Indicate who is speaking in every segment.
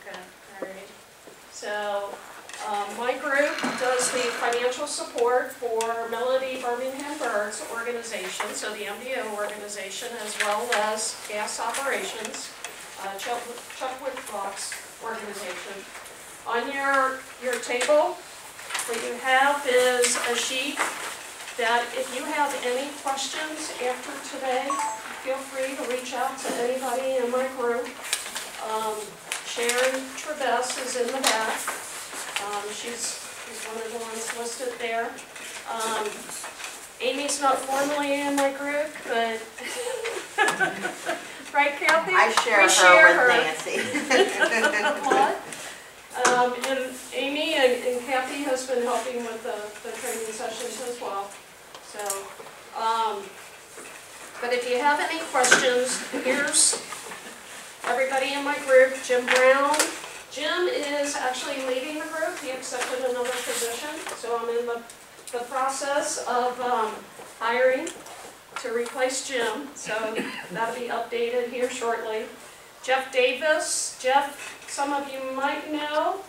Speaker 1: Okay, all right. So my group does the financial support for Melody Birmingham Birds organization, so the MBO organization, as well as gas operations, Chuck Woodcock's organization. On your table, what you have is a sheet that if you have any questions after today, feel free to reach out to anybody in my group. Sharon Trevess is in the back. She's one of the ones listed there. Amy's not formally in my group, but right, Kathy?
Speaker 2: I share her with Nancy.
Speaker 1: What? And Amy and Kathy has been helping with the training sessions as well. So, but if you have any questions, here's everybody in my group. Jim Brown. Jim is actually leaving the group. He accepted another position. So I'm in the process of hiring to replace Jim. So that'll be updated here shortly. Jeff Davis. Jeff, some of you might know,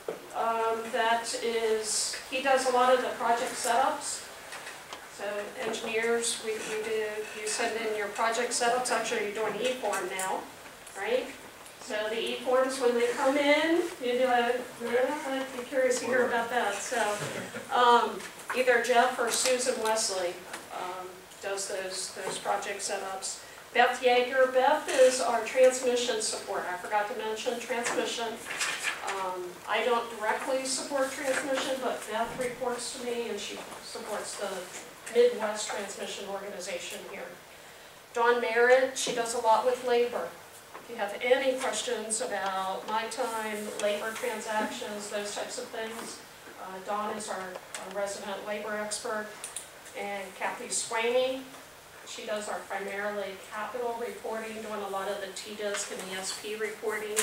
Speaker 1: he does a lot of the project setups. So engineers, you send in your project setups. Actually, you're doing e-form now, right? So the e-forms, when they come in, you do I'd be curious to hear about that. So either Jeff or Susan Wesley does those project setups. Beth Yeager. Beth is our transmission support. I forgot to mention transmission. I don't directly support transmission, but Beth reports to me and she supports the Midwest Transmission Organization here. Dawn Merritt, she does a lot with labor. If you have any questions about my time, labor transactions, those types of things, Dawn is our resident labor expert. And Kathy Swaney, she does our primarily capital reporting, doing a lot of the TDISC and the SP reporting.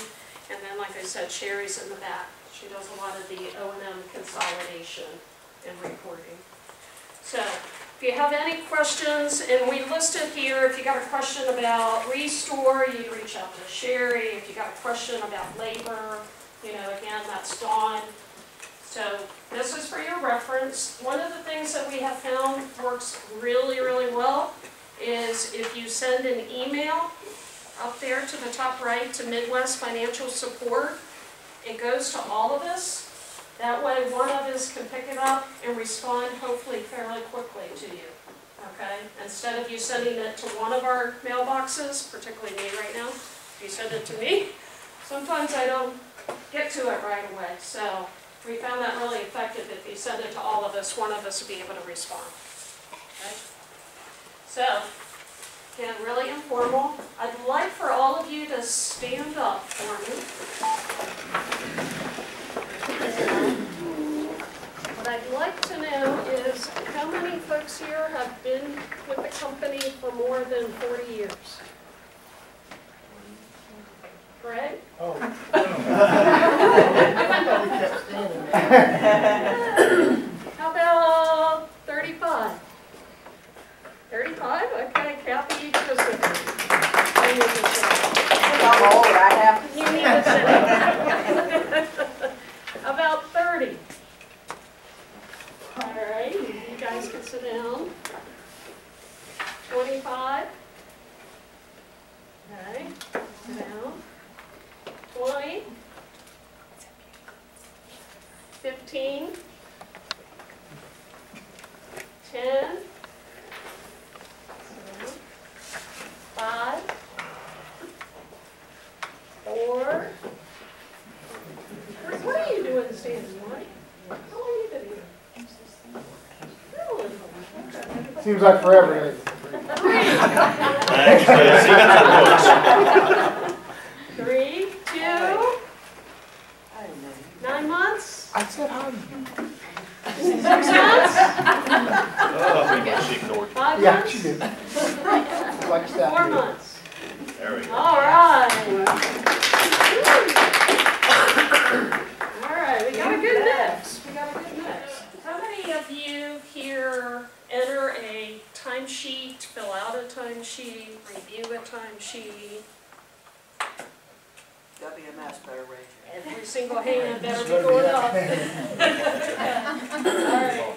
Speaker 1: And then, like I said, Sherry's in the back. She does a lot of the O&M consolidation and reporting. So, if you have any questions, and we listed here, if you got a question about Restore, you reach out to Sherry. If you got a question about labor, again, that's Dawn. So this is for your reference. One of the things that we have found works really, really well is if you send an email up there to the top right to Midwest Financial Support, it goes to all of us. That way one of us can pick it up and respond hopefully fairly quickly to you, okay? Instead of you sending it to one of our mailboxes, particularly me right now, if you send it to me, sometimes I don't get to it right away. So we found that really effective. If you send it to all of us, one of us will be able to respond, okay? So, again, really informal. I'd like for all of you to stand up for me. What I'd like to know is how many folks here have been with the company for more than 40 years? Greg?
Speaker 3: Oh.
Speaker 1: How about 35? 35? Okay, Kathy, you just sit.
Speaker 2: I'm old, I have to
Speaker 1: You need to sit. About 30. All right, you guys can sit down. 25. Okay, sit down. 20. 15. 10. 5. 4. What are you doing standing, Marty? How long have you been here? Really? Okay.
Speaker 3: Seems like forever.
Speaker 1: 3, 2, 9 months?
Speaker 3: I said hi.
Speaker 1: 6 months?
Speaker 4: Oh, I think she ignored.
Speaker 1: 5
Speaker 3: Yeah,
Speaker 1: months?
Speaker 3: she did. Like
Speaker 1: 4 months.
Speaker 4: There we go.
Speaker 1: All right. All right, we got a good mix. How many of you here enter a timesheet, fill out a timesheet, review a timesheet?
Speaker 2: WMS better raise it.
Speaker 1: Every single hand better be going up. All right.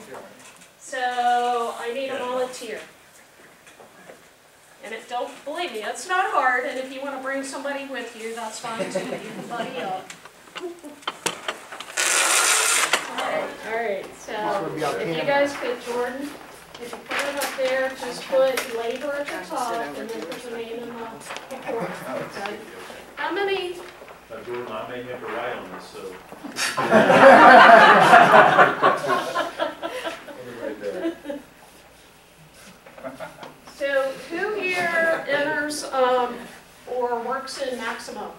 Speaker 1: So I need a volunteer. And don't believe me, it's not hard, and if you want to bring somebody with you, that's fine too. You can buddy up. All right, so if you guys could, Jordan, if you put it up there, just put labor at the top and then put the name in the report. Okay. How many?
Speaker 4: Jordan, I may have to write on this, so.
Speaker 1: So who here enters or works in Maximo?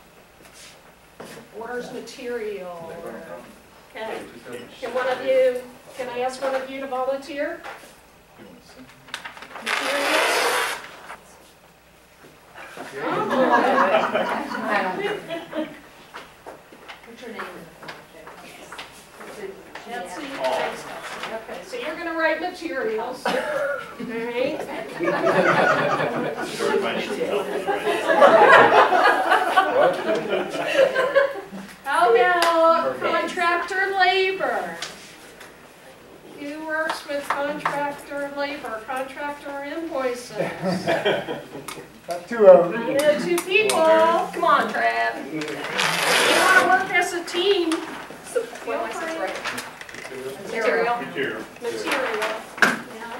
Speaker 1: Orders material? Okay. Can one of you, can I ask one of you to volunteer? Materials?
Speaker 5: What's your name?
Speaker 1: Nancy? Okay, so you're gonna write materials, all right?
Speaker 4: Jordan might need some help with it,
Speaker 1: How about contractor labor? Who works with contractor labor, contractor invoices?
Speaker 3: Got two of
Speaker 1: I
Speaker 3: them.
Speaker 1: know two people. Come on, Trav. You wanna work as a team? Feel free. Material.
Speaker 4: Material.
Speaker 1: Material, yeah.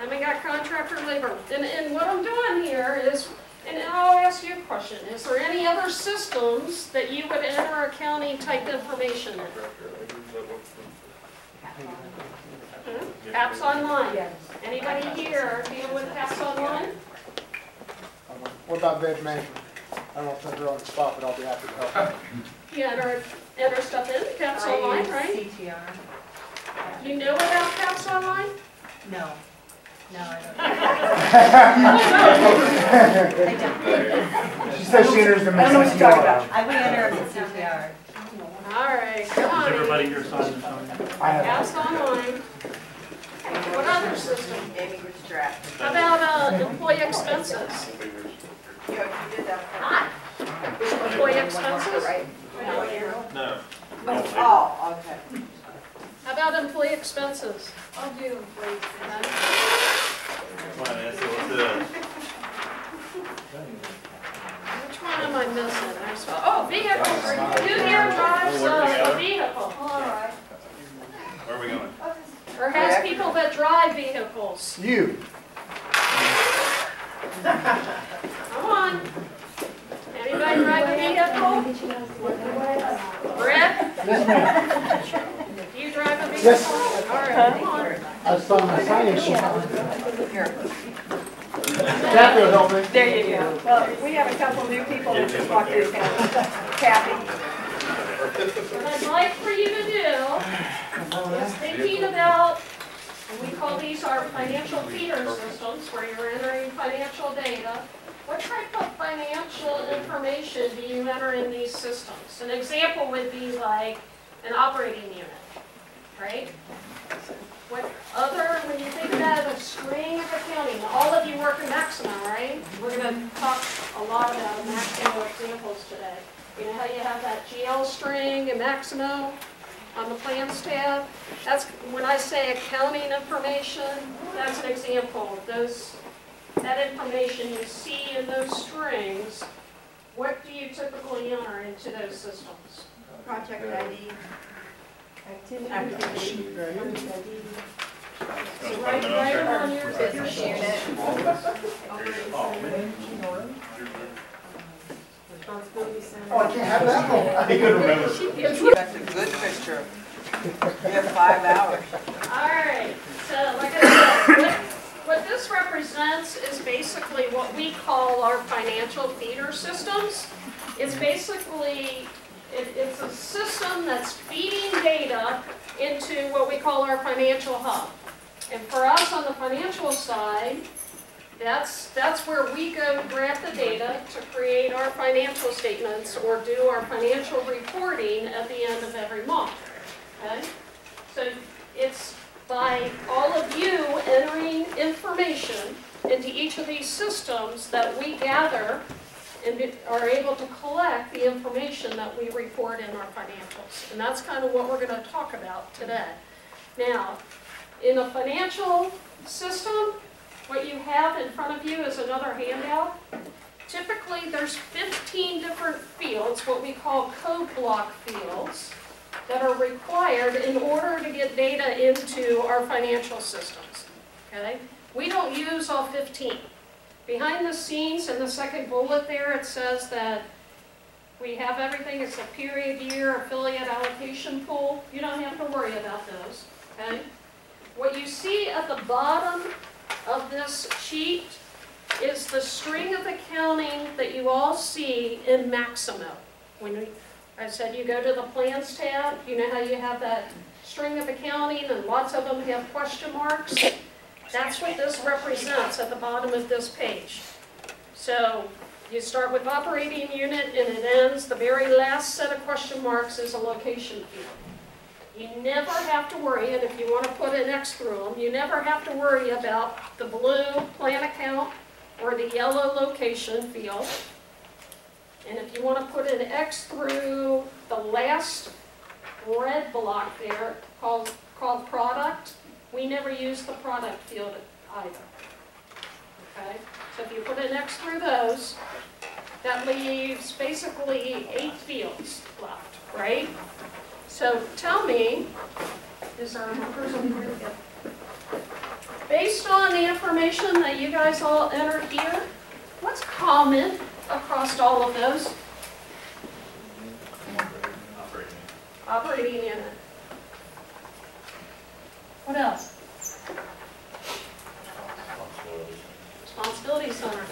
Speaker 1: And we got contractor labor. And what I'm doing here is, and I'll ask you a question, is there any other systems that you would enter accounting type information in? Apps Online. Anybody here deal with Apps Online?
Speaker 3: What about bed management? I don't know if they're on the spot, but I'll be happy to help.
Speaker 1: You enter stuff in Apps Online, right?
Speaker 5: CTR.
Speaker 1: You know about Apps Online?
Speaker 5: No. No, I
Speaker 3: She says she enters the
Speaker 5: don't. I don't know what
Speaker 3: message.
Speaker 5: you're talking about. I would enter them in CTR.
Speaker 1: All right, come on.
Speaker 6: Everybody here sign this on?
Speaker 3: I have.
Speaker 1: Apps Online. What other system?
Speaker 2: Amy was drafted.
Speaker 1: How about employee expenses?
Speaker 2: You did that.
Speaker 1: Employee expenses?
Speaker 4: No.
Speaker 2: Oh, okay.
Speaker 1: How about employee expenses?
Speaker 5: I'll do employee
Speaker 4: Come on, Nancy, what's this?
Speaker 1: Which one am I missing? Oh, vehicles. Who here drives a vehicle? All right.
Speaker 4: Where are we going?
Speaker 1: Or has people that drive vehicles?
Speaker 3: You.
Speaker 1: Come on. Anybody drive a vehicle? Brett?
Speaker 3: Yes, ma'am.
Speaker 1: You drive a vehicle?
Speaker 3: Yes.
Speaker 1: All right, come on.
Speaker 3: I saw my sign-in sheet. Kathy will help me.
Speaker 7: There you go. Well, we have a couple new people that just walked through town. Kathy.
Speaker 1: What I'd like for you to do is thinking about, and we call these our financial feeder systems, where you're entering financial data. What type of financial information do you enter in these systems? An example would be like an operating unit, right? What other, when you think about a string of accounting, all of you work in Maximo, right? We're going to talk a lot about Maximo examples today. You know how you have that GL string in Maximo on the plans tab? That's, when I say accounting information, that's an example of those, that information you see in those strings. What do you typically enter into those systems?
Speaker 7: Project ID.
Speaker 1: Activity.
Speaker 4: Gonna
Speaker 1: So
Speaker 4: put
Speaker 1: right,
Speaker 4: them in
Speaker 1: right
Speaker 4: there?
Speaker 1: on your
Speaker 7: Business unit.
Speaker 3: Oh, I can't have that one.
Speaker 4: I couldn't remember.
Speaker 2: That's a good picture. You have 5 hours.
Speaker 1: All right, so like I said, what this represents is basically what we call our financial feeder systems. It's basically, it's a system that's feeding data into what we call our financial hub. And for us on the financial side, that's where we go grab the data to create our financial statements or do our financial reporting at the end of every month. Okay? So it's by all of you entering information into each of these systems that we gather and are able to collect the information that we report in our financials. And that's kind of what we're going to talk about today. Now, in a financial system, what you have in front of you is another handout. Typically, there's 15 different fields, what we call code block fields, that are required in order to get data into our financial systems. Okay? We don't use all 15. Behind the scenes, in the second bullet there, it says that we have everything. It's a period year affiliate allocation pool. You don't have to worry about those. Okay? What you see at the bottom of this sheet is the string of accounting that you all see in Maximo. When I said you go to the Plans tab, you know how you have that string of accounting and lots of them have question marks? That's what this represents at the bottom of this page. So you start with operating unit and it ends, the very last set of question marks is a location field. You never have to worry, and if you want to put an X through them, you never have to worry about the blue plan account or the yellow location field. And if you want to put an X through the last red block there called product, we never use the product field either. Okay? So if you put an X through those, that leaves basically 8 fields left, right? So tell me, is there numbers on here? Yep. Based on the information that you guys all entered here, what's common across all of those? Operating unit. What else? Responsibility center.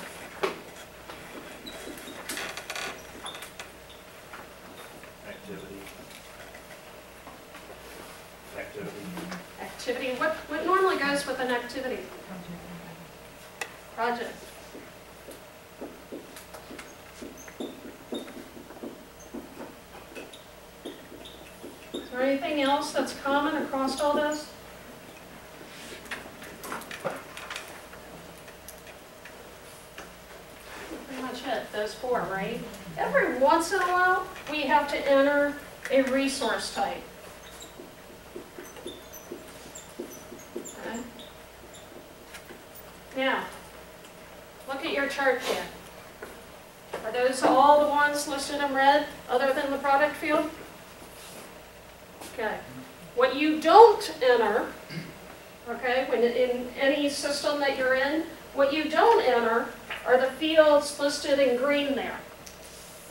Speaker 1: Activity. What normally goes with an activity? Project. Is there anything else that's common across all this? Pretty much it, those 4, right? Every once in a while, we have to enter a resource type. Okay. Now, look at your chart there. Are those all the ones listed in red, other than the product field? Okay. What you don't enter, okay, when in any system that you're in, what you don't enter are the fields listed in green there.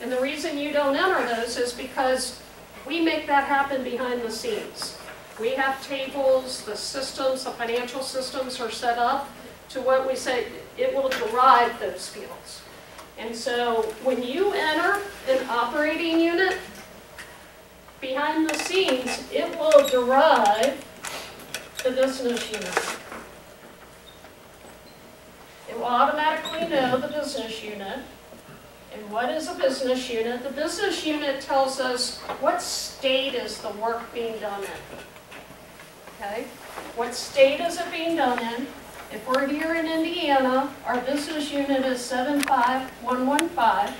Speaker 1: And the reason you don't enter those is because we make that happen behind the scenes. We have tables, the systems, the financial systems are set up to what we say, it will derive those fields. And so when you enter an operating unit, behind the scenes, it will derive the business unit. It will automatically know the business unit. And what is a business unit? The business unit tells us what state is the work being done in. Okay? What state is it being done in? If we're here in Indiana, our business unit is 75115.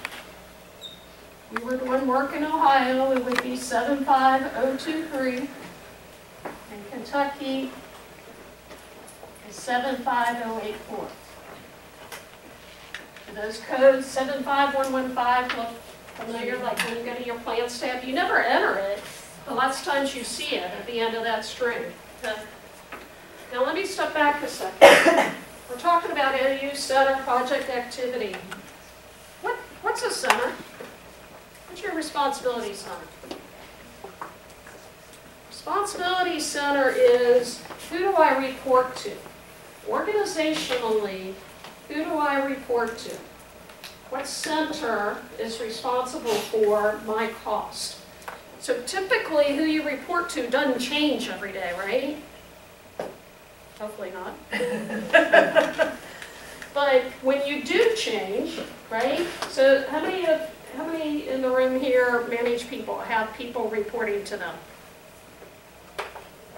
Speaker 1: We were doing work in Ohio, it would be 75023. In Kentucky is 75084. Do those codes, 75115, look familiar? Like when you go to your plans tab, you never enter it. The lots of times you see it at the end of that string. Okay. Now let me step back a second. We're talking about NU Center project activity. What's a center? What's your responsibility center? Responsibility center is, who do I report to? Organizationally, who do I report to? What center is responsible for my cost? So typically, who you report to doesn't change every day, right? Hopefully not. But when you do change, right? So how many in the room here manage people, have people reporting to them?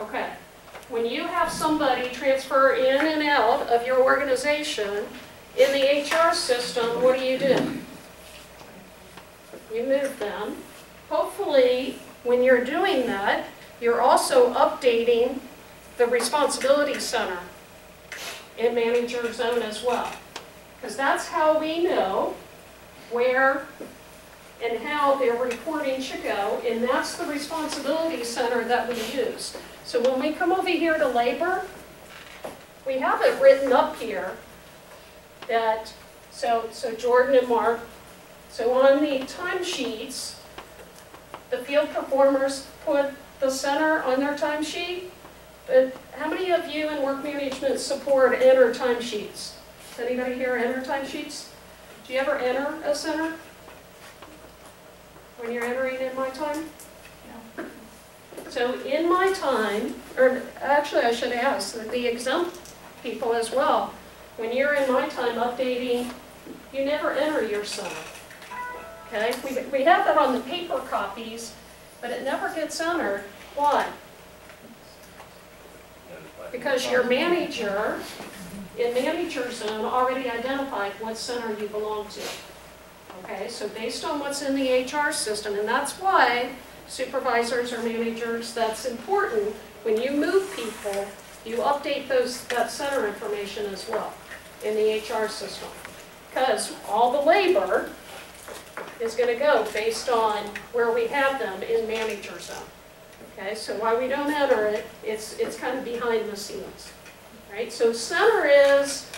Speaker 1: Okay. When you have somebody transfer in and out of your organization, in the HR system, what do? you move them. Hopefully, when you're doing that, you're also updating the responsibility center in manager zone as well. Because that's how we know where and how their reporting should go, and that's the responsibility center that we use. So when we come over here to labor, we have it written up here that, so Jordan and Mark, so on the timesheets, the field performers put the center on their timesheet, but how many of you in work management support enter timesheets? Does anybody here enter timesheets? Do you ever enter a center? When you're entering in my time? No. So in my time, or actually I should ask the exempt people as well, when you're in my time updating, you never enter your center. Okay? We have that on the paper copies, but it never gets entered. Why? Because your manager in manager zone already identified what center you belong to. Okay, so based on what's in the HR system, and that's why supervisors or managers, that's important. When you move people, you update that center information as well in the HR system. Because all the labor is going to go based on where we have them in manager zone. Okay, so why we don't enter it, it's kind of behind the scenes. Right, so center is,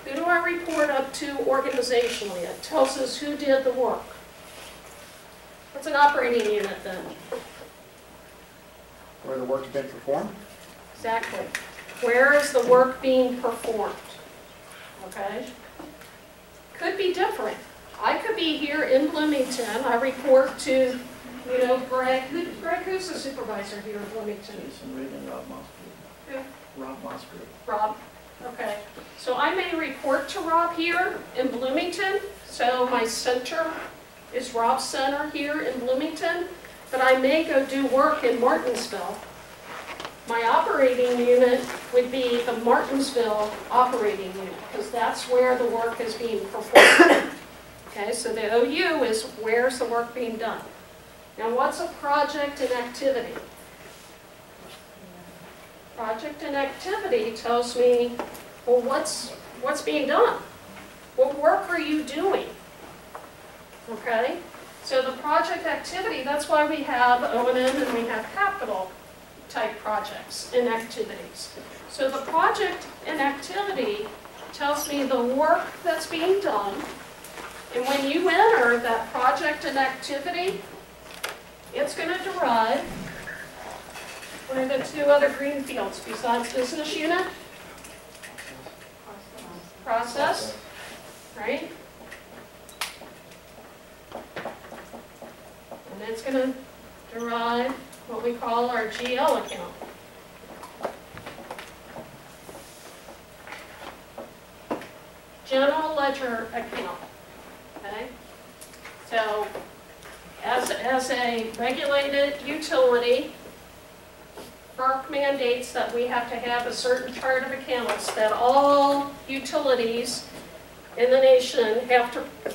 Speaker 1: who do I report up to organizationally? It tells us who did the work. What's an operating unit then?
Speaker 3: Where the work's been performed?
Speaker 1: Exactly. Where is the work being performed? Okay? Could be different. I could be here in Bloomington. I report to, Greg. Greg, who's the supervisor here in Bloomington? Who?
Speaker 6: Rob Musgrave.
Speaker 1: Rob. Okay. So I may report to Rob here in Bloomington. So my center is Rob's center here in Bloomington. But I may go do work in Martinsville. My operating unit would be the Martinsville operating unit, because that's where the work is being performed. Okay, so the OU is where's the work being done. Now what's a project and activity? Project and activity tells me, well, what's being done? What work are you doing? Okay, so the project activity, that's why we have O&M and we have capital type projects and activities. So the project and activity tells me the work that's being done, and when you enter that project and activity, it's going to derive, what are the two other green fields besides business unit? Process, right? And it's going to derive what we call our GL account. General ledger account. Okay? So, as a regulated utility, FERC mandates that we have to have a certain chart of accounts, that all utilities in the nation have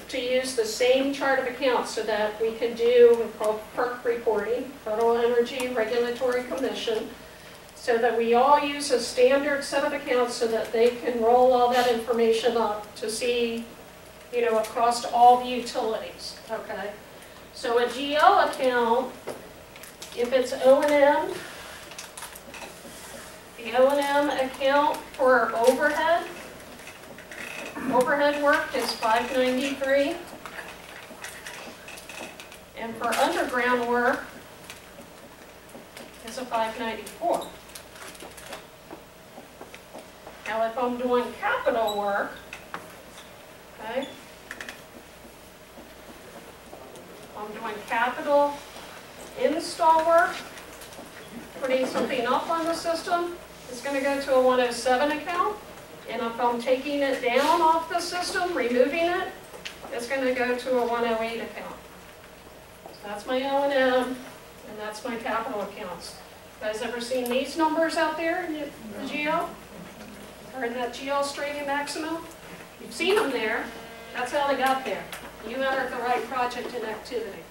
Speaker 1: to use the same chart of accounts so that we can do what's called FERC reporting, Federal Energy Regulatory Commission, so that we all use a standard set of accounts so that they can roll all that information up to see, across all the utilities, okay? So a GL account, if it's O&M, the O&M account for overhead work is $593, and for underground work is a $594. Now if I'm doing capital work, okay, I'm doing capital install work, putting something up on the system, it's going to go to a 107 account. And if I'm taking it down off the system, removing it, it's going to go to a 108 account. So that's my O&M, and that's my capital accounts. You guys ever seen these numbers out there in the GL? Or in that GL straight and maximum? You've seen them there. That's how they got there. You entered the right project and activity.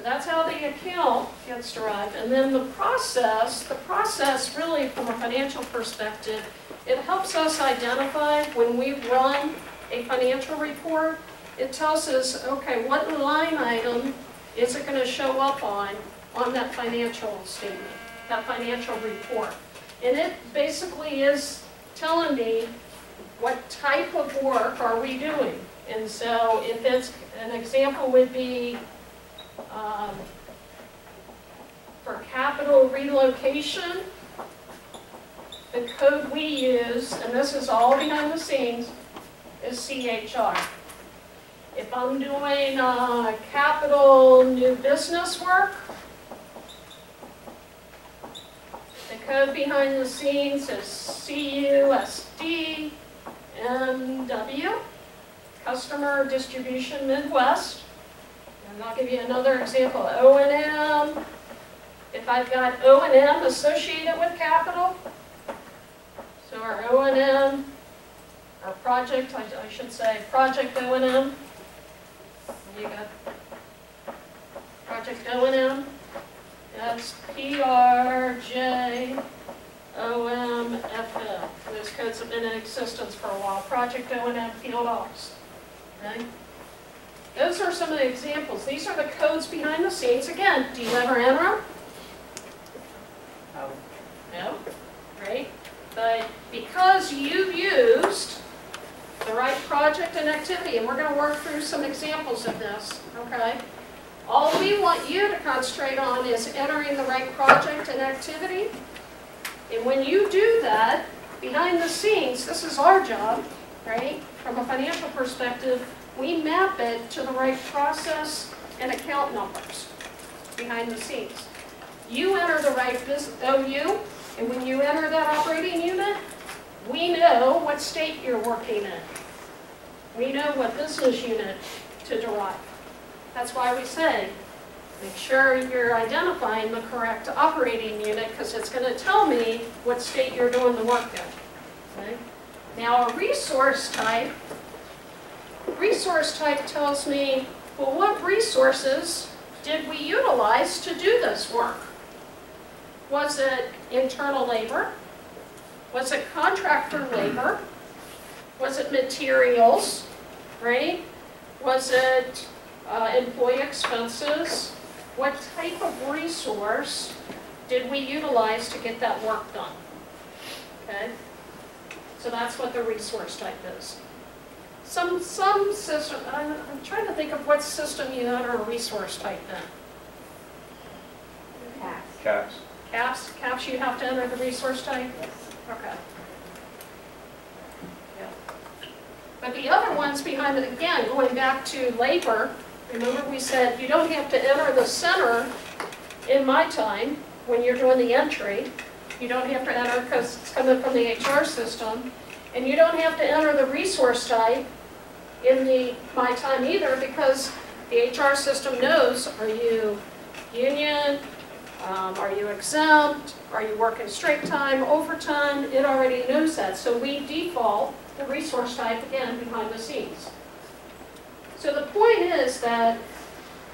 Speaker 1: that's how the account gets derived. And then the process really from a financial perspective, it helps us identify when we run a financial report, it tells us, okay, what line item is it going to show up on that financial statement, that financial report. And it basically is telling me what type of work are we doing. And so if it's, an example would be for capital relocation, the code we use, and this is all behind the scenes, is CHR. If I'm doing capital new business work, the code behind the scenes is CUSDMW, Customer Distribution Midwest. And I'll give you another example, O&M. If I've got O&M associated with capital, so our O&M, our project, I should say, project O&M. You got project O&M. That's PRJOMFM. Those codes have been in existence for a while. Project O&M Field Ops. Okay? Those are some of the examples. These are the codes behind the scenes. Again, do you ever enter them? No? Right? But because you used the right project and activity, and we're going to work through some examples of this, okay? All we want you to concentrate on is entering the right project and activity. And when you do that, behind the scenes, this is our job, right? From a financial perspective, we map it to the right process and account numbers behind the scenes. You enter the right OU, and when you enter that operating unit, we know what state you're working in. We know what business unit to derive. That's why we say, make sure you're identifying the correct operating unit, because it's going to tell me what state you're doing the work in. Okay? Now a resource type tells me, well, what resources did we utilize to do this work? Was it internal labor? Was it contractor labor? Was it materials, right? Was it employee expenses? What type of resource did we utilize to get that work done? Okay? So that's what the resource type is. Some system, I'm trying to think of what system you enter a resource type in.
Speaker 4: Caps.
Speaker 1: Caps, you have to enter the resource type?
Speaker 5: Yes.
Speaker 1: Okay. Yeah. But the other ones behind it, again, going back to labor, remember we said you don't have to enter the center in my time when you're doing the entry. You don't have to enter because it's coming from the HR system. And you don't have to enter the resource type in the my time either, because the HR system knows, are you union? Are you exempt? Are you working straight time, overtime? It already knows that. So we default the resource type again behind the scenes. So the point is that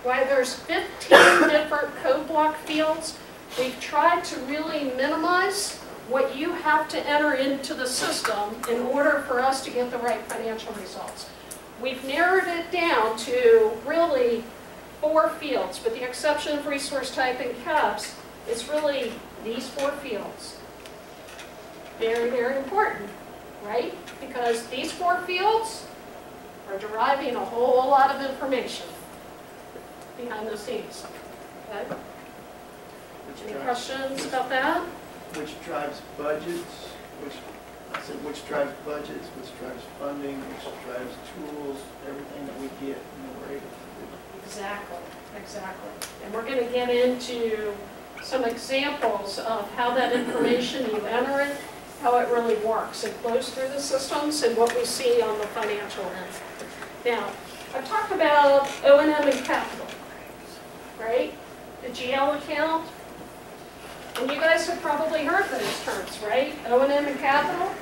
Speaker 1: while there's 15 different code block fields, we've tried to really minimize what you have to enter into the system in order for us to get the right financial results. We've narrowed it down to really 4 fields, with the exception of resource type and caps. It's really these 4 fields. Very, very important, right? Because these 4 fields are deriving a whole lot of information behind the scenes. Okay? Any questions about that?
Speaker 6: Which drives budgets, which drives budgets, which drives funding, which drives tools, everything that we get and we're able to do.
Speaker 1: Exactly, exactly. And we're going to get into some examples of how that information, you enter it, how it really works. It flows through the systems and what we see on the financial end. Now, I've talked about O&M and capital, right? The GL account. And you guys have probably heard those terms, right? O&M and capital.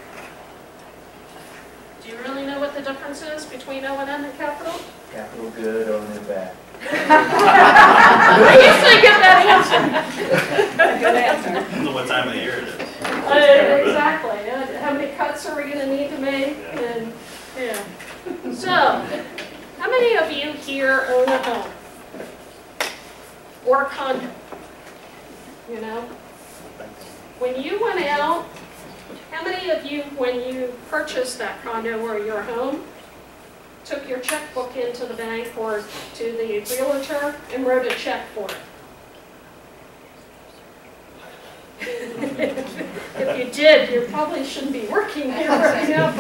Speaker 1: Do you really know what the difference is between O&M and capital?
Speaker 8: Capital good, O&M bad.
Speaker 1: I usually get that answer.
Speaker 7: Good answer.
Speaker 4: Depends on what time of the year it is.
Speaker 1: Exactly. How many cuts are we going to need to make? And, yeah. So, how many of you here own a home? Or a condo? You know? When you went out, how many of you, when you purchased that condo or your home, took your checkbook into the bank or to the realtor and wrote a check for it? If you did, you probably shouldn't be working here right now,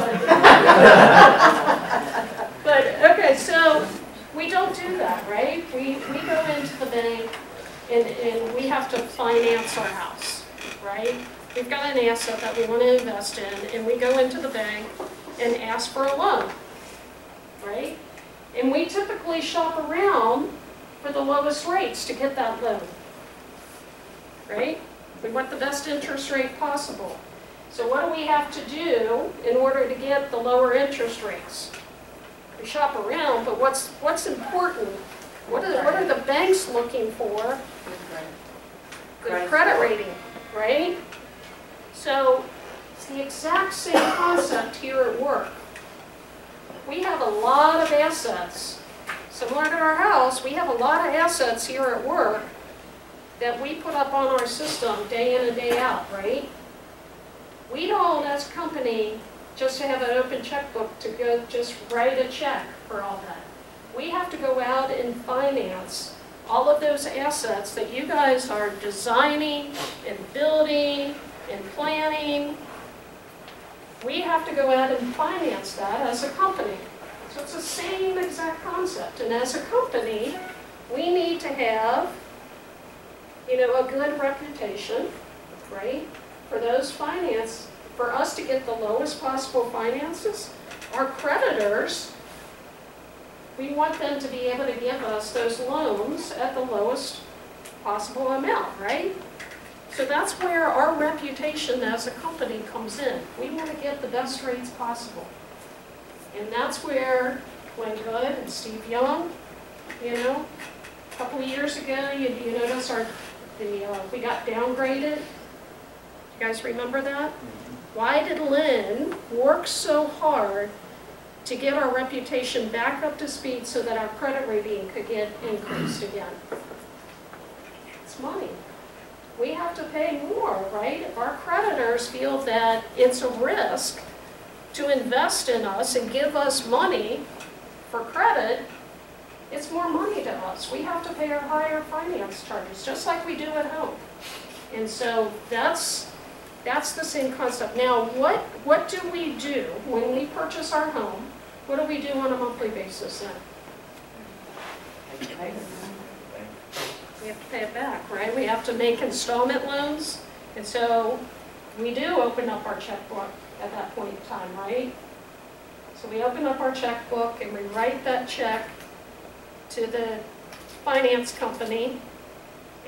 Speaker 1: but okay, so we don't do that, right? We go into the bank and we have to finance our house, right? We've got an asset that we want to invest in, and we go into the bank and ask for a loan, right? And we typically shop around for the lowest rates to get that loan, right? We want the best interest rate possible. So what do we have to do in order to get the lower interest rates? We shop around, but what's important? What are the banks looking for? Good credit rating, right? So it's the exact same concept here at work. We have a lot of assets. Similar to our house, we have a lot of assets here at work that we put up on our system day in and day out, right? We don't, as a company, just have an open checkbook to go just write a check for all that. We have to go out and finance all of those assets that you guys are designing and building and planning. We have to go out and finance that as a company. So it's the same exact concept. And as a company, we need to have a good reputation, right? For those for us to get the lowest possible finances. Our creditors, we want them to be able to give us those loans at the lowest possible amount, right? So that's where our reputation as a company comes in. We want to get the best rates possible. And that's where Glenn Good and Steve Young, a couple of years ago, you notice we got downgraded. You guys remember that? Why did Lynn work so hard to get our reputation back up to speed so that our credit rating could get increased again? It's money. We have to pay more, right? If our creditors feel that it's a risk to invest in us and give us money for credit, it's more money to us. We have to pay our higher finance charges, just like we do at home. And so that's the same concept. Now, what do we do when we purchase our home? What do we do on a monthly basis then? We have to pay it back, right? We have to make installment loans. And so we do open up our checkbook at that point in time, right? So we open up our checkbook and we write that check to the finance company.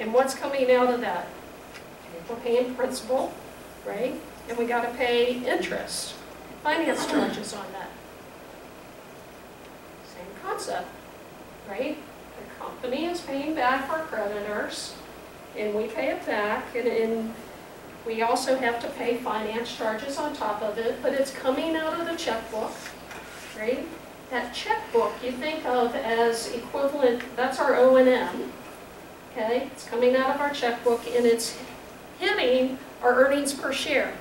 Speaker 1: And what's coming out of that? We're paying principal, right? And we got to pay interest, finance charges on that. Same concept, right? The company is paying back our creditors, and we pay it back, and we also have to pay finance charges on top of it, but it's coming out of the checkbook, right? That checkbook you think of as equivalent, that's our O&M, okay? It's coming out of our checkbook, and it's hitting our earnings per share.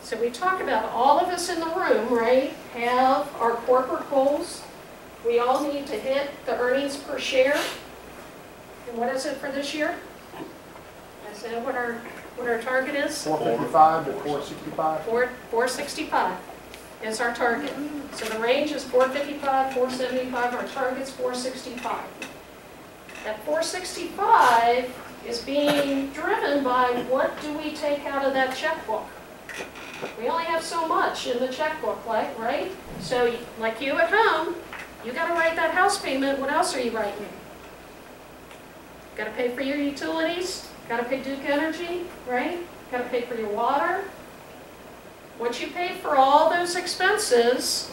Speaker 1: So we talk about all of us in the room, right, have our corporate goals. We all need to hit the earnings per share. And what is it for this year? Is that what our target is?
Speaker 3: 455 to 465.
Speaker 1: 465 is our target. So the range is 455, 475. Our target's 465. That 465 is being driven by what do we take out of that checkbook. We only have so much in the checkbook, right? So like you at home, you got to write that house payment. What else are you writing? Got to pay for your utilities. Got to pay Duke Energy, right? Got to pay for your water. Once you pay for all those expenses,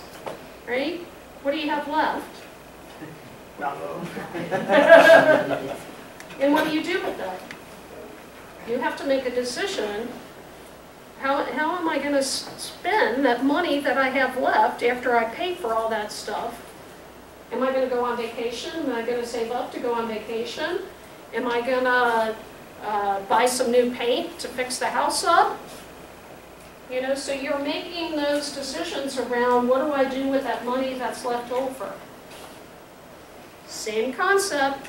Speaker 1: right? What do you have left? And what do you do with that? You have to make a decision. How am I going to spend that money that I have left after I pay for all that stuff? Am I going to go on vacation? Am I going to save up to go on vacation? Am I going to buy some new paint to fix the house up? You know, so you're making those decisions around what do I do with that money that's left over? Same concept,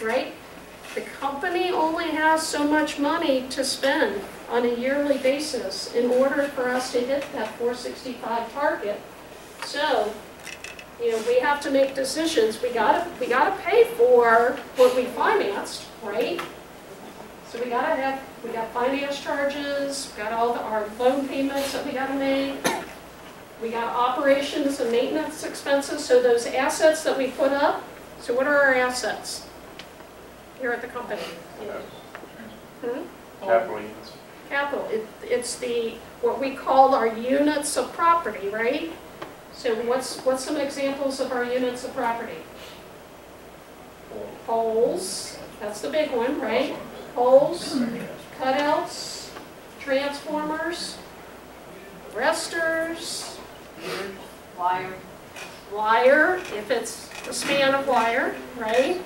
Speaker 1: right? The company only has so much money to spend on a yearly basis in order for us to hit that 465 target. So, you know, we have to make decisions. We gotta pay for what we financed, right? So we got finance charges, we got all our loan payments that we gotta make. We got operations and maintenance expenses, so those assets that we put up. So what are our assets here at the company?
Speaker 4: Capital units.
Speaker 1: Capital, it's what we call our units of property, right? So what's some examples of our units of property? Poles, that's the big one, right? Poles, cutouts, transformers, arresters, wire, if it's a span of wire, right?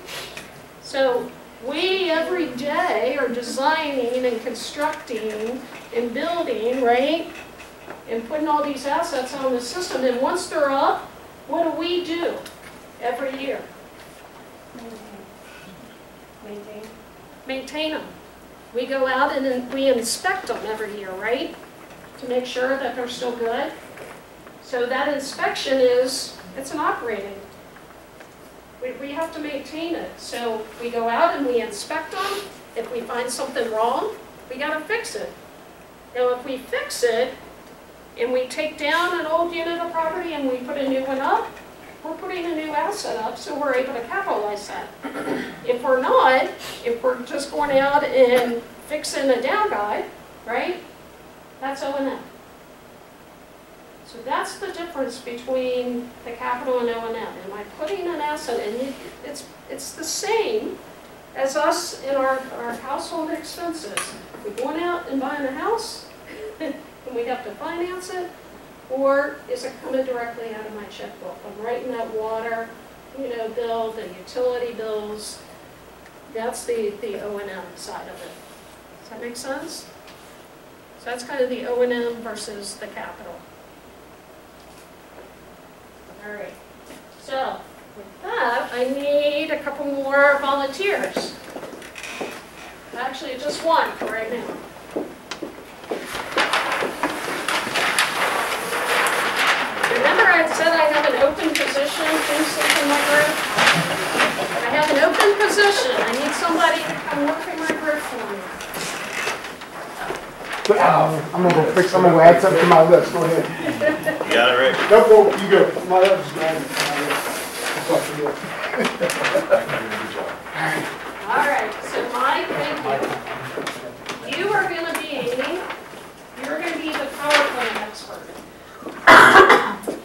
Speaker 1: So we every day are designing and constructing and building, right? And putting all these assets on the system. And once they're up, what do we do every year? Maintain them. We go out and we inspect them every year, right? To make sure that they're still good. So that inspection it's an operating. We have to maintain it. So we go out and we inspect them. If we find something wrong, we got to fix it. Now if we fix it and we take down an old unit of property and we put a new one up, we're putting a new asset up, so we're able to capitalize that. If we're not, if we're just going out and fixing a down guy, right, that's O&M. So that's the difference between the capital and O&M. Am I putting an asset in? It's the same as us in our household expenses. We're going out and buying a house, and we have to finance it, or is it coming directly out of my checkbook? I'm writing that water, bill, the utility bills. That's the O&M side of it. Does that make sense? So that's kind of the O&M versus the capital. All right. So with that, I need a couple more volunteers. Actually, just one for right now. Remember I said I have an open position in my group? I have an open position. I need somebody to come work in my group for me.
Speaker 3: I'm gonna go add something to my list. Go ahead.
Speaker 4: You got it, Rick?
Speaker 3: No, go, you go. My other's going.
Speaker 1: All right, so Mike, thank you. You're going to be the power plant expert.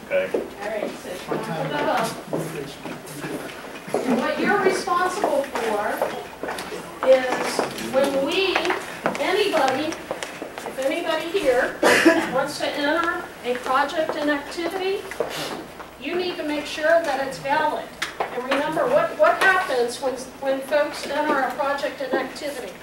Speaker 4: Okay.
Speaker 1: All right, so you want to put that up. And what you're responsible for is when if anybody here wants to enter a project and activity, you need to make sure that it's valid. And remember, what happens when folks enter a project and activity?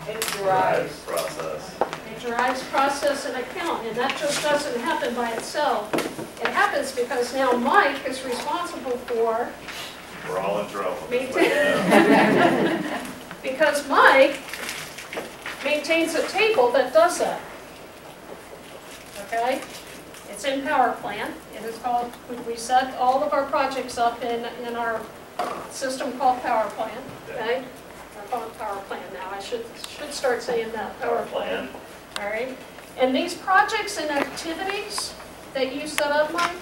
Speaker 5: It drives.
Speaker 4: Process.
Speaker 1: It drives process and account, and that just doesn't happen by itself. It happens because now Mike is responsible for
Speaker 4: We're all in trouble.
Speaker 1: because Mike maintains a table that does that. Okay? It's in Power Plan. It is called, we set all of our projects up in our system called Power Plan. Okay? I call it Power Plan now. I should start saying that, Power Plan. All right? And these projects and activities that you set up, Mike,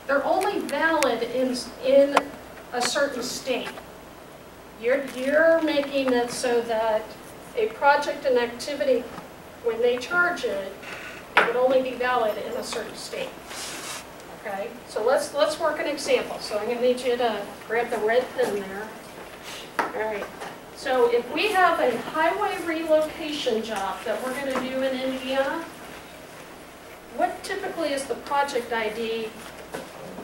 Speaker 1: they're only valid in a certain state. You're making it so that a project and activity, when they charge it, it would only be valid in a certain state. Okay, so let's work an example. So I'm going to need you to grab the red pen there. All right, so if we have a highway relocation job that we're gonna do in Indiana, what typically is the project ID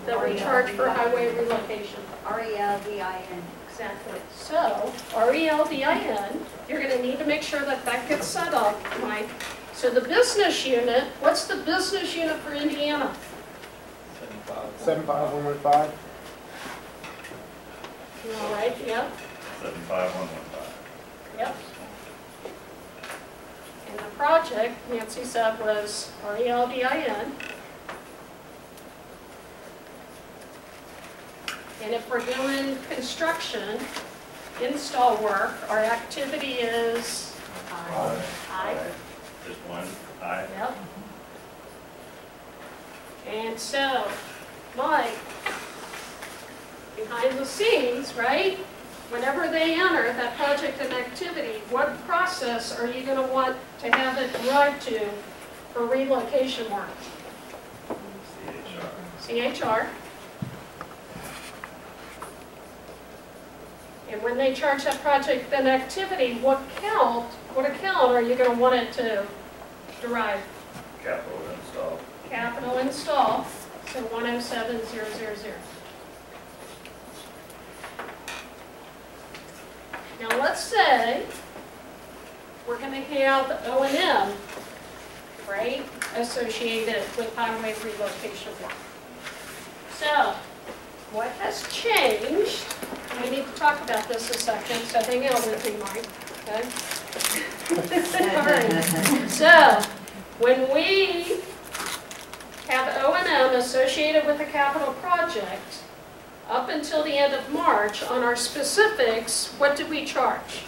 Speaker 1: that we charge for highway relocation?
Speaker 7: RELVIN.
Speaker 1: Exactly. So, RELVIN, you're gonna need to make sure that that gets set up, Mike. So the business unit, what's the business unit for Indiana?
Speaker 3: 75115.
Speaker 1: All right, yep,
Speaker 4: 75115.
Speaker 1: yep. And the project, Nancy said, was RELVIN. And if we're doing construction, install work, our activity is I.
Speaker 4: Just one, aye.
Speaker 1: Yep. And so, Mike, behind the scenes, right? Whenever they enter that project and activity, what process are you going to want to have it drive to for relocation work? CHR. And when they charge that project and activity, what account are you going to want it to derive?
Speaker 4: Capital install.
Speaker 1: Capital install, so 107000. Now let's say we're going to have O&M, right, associated with highway relocation work. So, what has changed? We need to talk about this a second, so hang out with me, Mike, okay? All right. So, when we have O&M associated with a capital project, up until the end of March, on our specifics, what did we charge?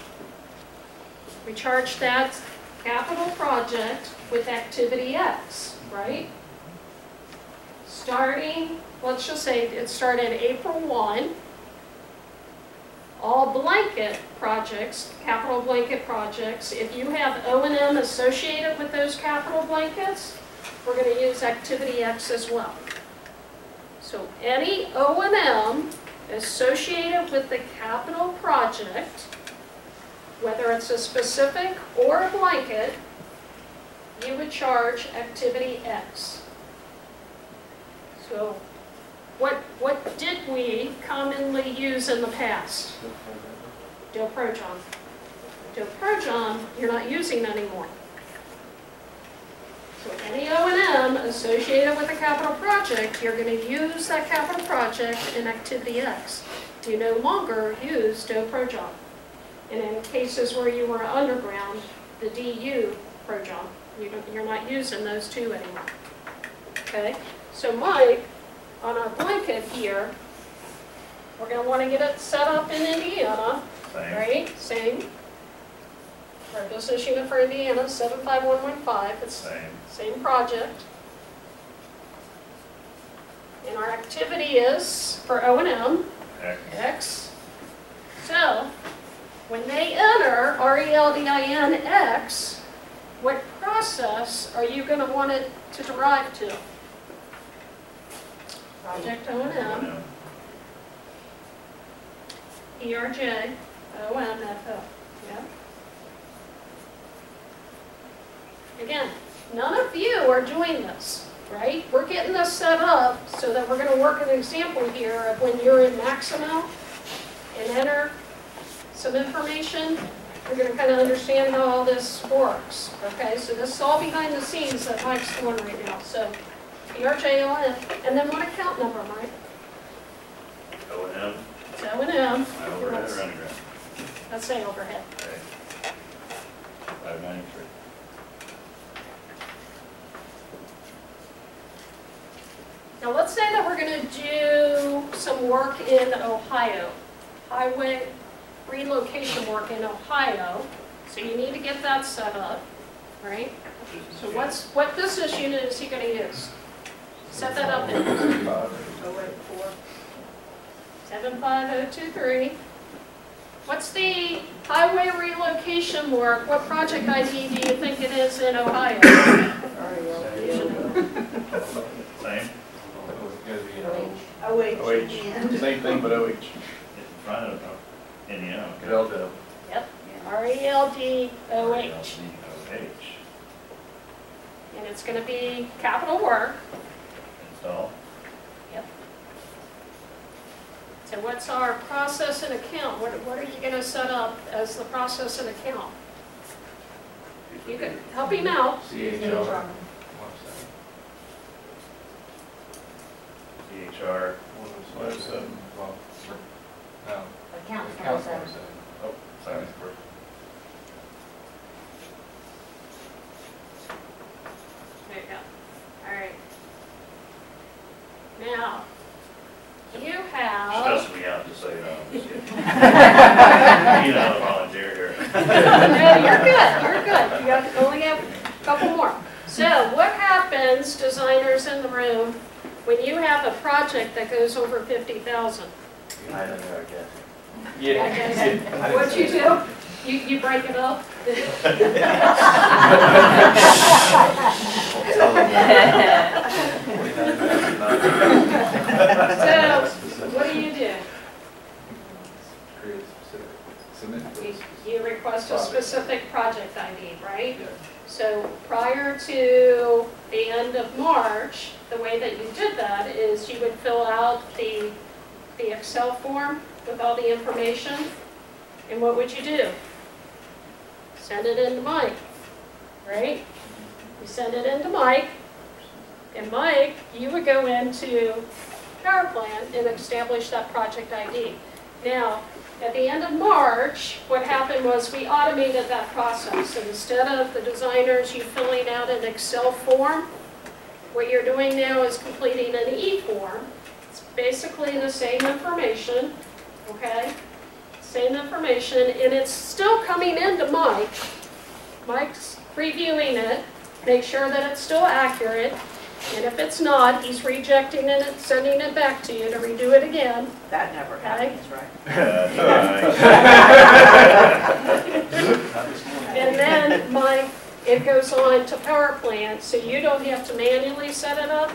Speaker 1: We charged that capital project with activity X, right? Starting, let's just say it started April 1. All blanket projects, capital blanket projects, if you have O&M associated with those capital blankets, we're going to use activity X as well. So any O&M associated with the capital project, whether it's a specific or a blanket, you would charge activity X. So what did we commonly use in the past? Doprojon. Doprojon, you're not using anymore. So any O&M associated with a capital project, you're going to use that capital project in activity X. You no longer use Doprojon. And in cases where you were underground, the DU projon. You're not using those two anymore. Okay? So Mike, on our blanket here, we're going to want to get it set up in Indiana, right? Same. Our business unit for Indiana, 75115. It's same project. And our activity is for O&M, X. So, when they enter RELDIN X, what process are you going to want it to derive to? Project O&M, ERJ, OMFO. Yeah. Again, none of you are doing this, right? We're getting this set up so that we're going to work an example here of when you're in Maximo and enter some information. You're going to kind of understand how all this works. Okay, so this is all behind the scenes that Mike's doing right now. So ERJ, and then what account number, Mike?
Speaker 4: O&M.
Speaker 1: It's O&M.
Speaker 4: My overhead or underground?
Speaker 1: Let's say overhead.
Speaker 4: Okay. 593.
Speaker 1: Now let's say that we're going to do some work in Ohio, highway relocation work in Ohio. So you need to get that set up, right? So what business unit is he going to use? Set that up in 75023. What's the highway relocation work? What project ID do you think it is in Ohio?
Speaker 4: Same.
Speaker 5: OH.
Speaker 6: Same thing, but OH.
Speaker 4: It's in front of them. Indiana, okay.
Speaker 8: Delta.
Speaker 1: Yep, RELDOH.
Speaker 4: RELDOH.
Speaker 1: And it's gonna be capital work.
Speaker 4: Install.
Speaker 1: So what's our process and account? What are you gonna set up as the process and account? You can help him out.
Speaker 8: CHR.
Speaker 4: CHR. 107.
Speaker 8: Well, no.
Speaker 5: Accounts
Speaker 8: Accounts
Speaker 5: 107.
Speaker 8: 107. Oh, sorry.
Speaker 1: There you go. All right. Now, you have.
Speaker 4: Stressing me out to say no. I'm just kidding. You know, volunteer here.
Speaker 1: No, you're good, you're good. You only have a couple more. So what happens, designers in the room, when you have a project that goes over 50,000?
Speaker 4: I don't know, I guess.
Speaker 1: What'd you do? You break it up? So, what do?
Speaker 8: Create specific, submit for
Speaker 1: You request a specific project ID, right?
Speaker 8: Yeah.
Speaker 1: So prior to the end of March, the way that you did that is you would fill out the Excel form with all the information. And what would you do? Send it in to Mike, right? You send it in to Mike, and Mike, you would go into Power Plant and establish that project ID. Now, at the end of March, what happened was we automated that process. And instead of the designers you filling out an Excel form, what you're doing now is completing an e-form. It's basically the same information, okay? Same information, and it's still coming into Mike. Mike's reviewing it, make sure that it's still accurate. And if it's not, he's rejecting it and sending it back to you to redo it again.
Speaker 2: That never happens, right?
Speaker 4: That's right.
Speaker 1: And then it goes on to Power Plant, so you don't have to manually set it up,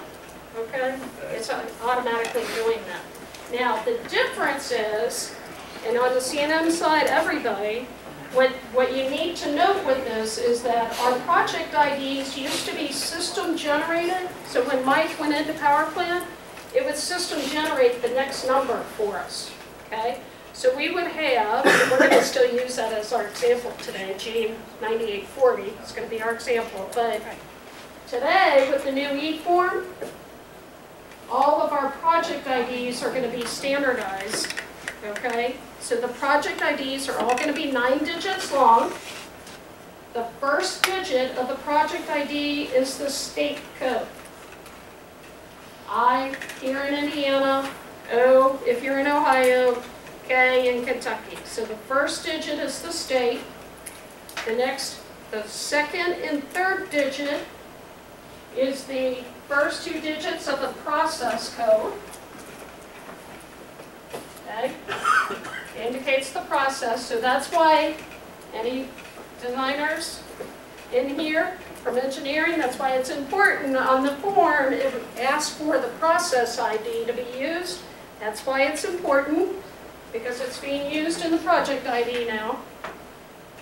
Speaker 1: okay? It's automatically doing that. Now, the difference is, and on the CNM side, everybody, what you need to note with this is that our project IDs used to be system generated. So when Mike went into Power Plant, it would system generate the next number for us, okay? So we would have, and we're going to still use that as our example today, G9840, it's going to be our example. But today, with the new e-form, all of our project IDs are going to be standardized, okay? So the project IDs are all going to be 9 digits long. The first digit of the project ID is the state code. I here in Indiana, O if you're in Ohio, K in Kentucky. So the first digit is the state. The second and third digit is the first 2 digits of the process code. Okay? It indicates the process, so that's why any designers in here from engineering, that's why it's important on the form, it asks for the process ID to be used. That's why it's important, because it's being used in the project ID now.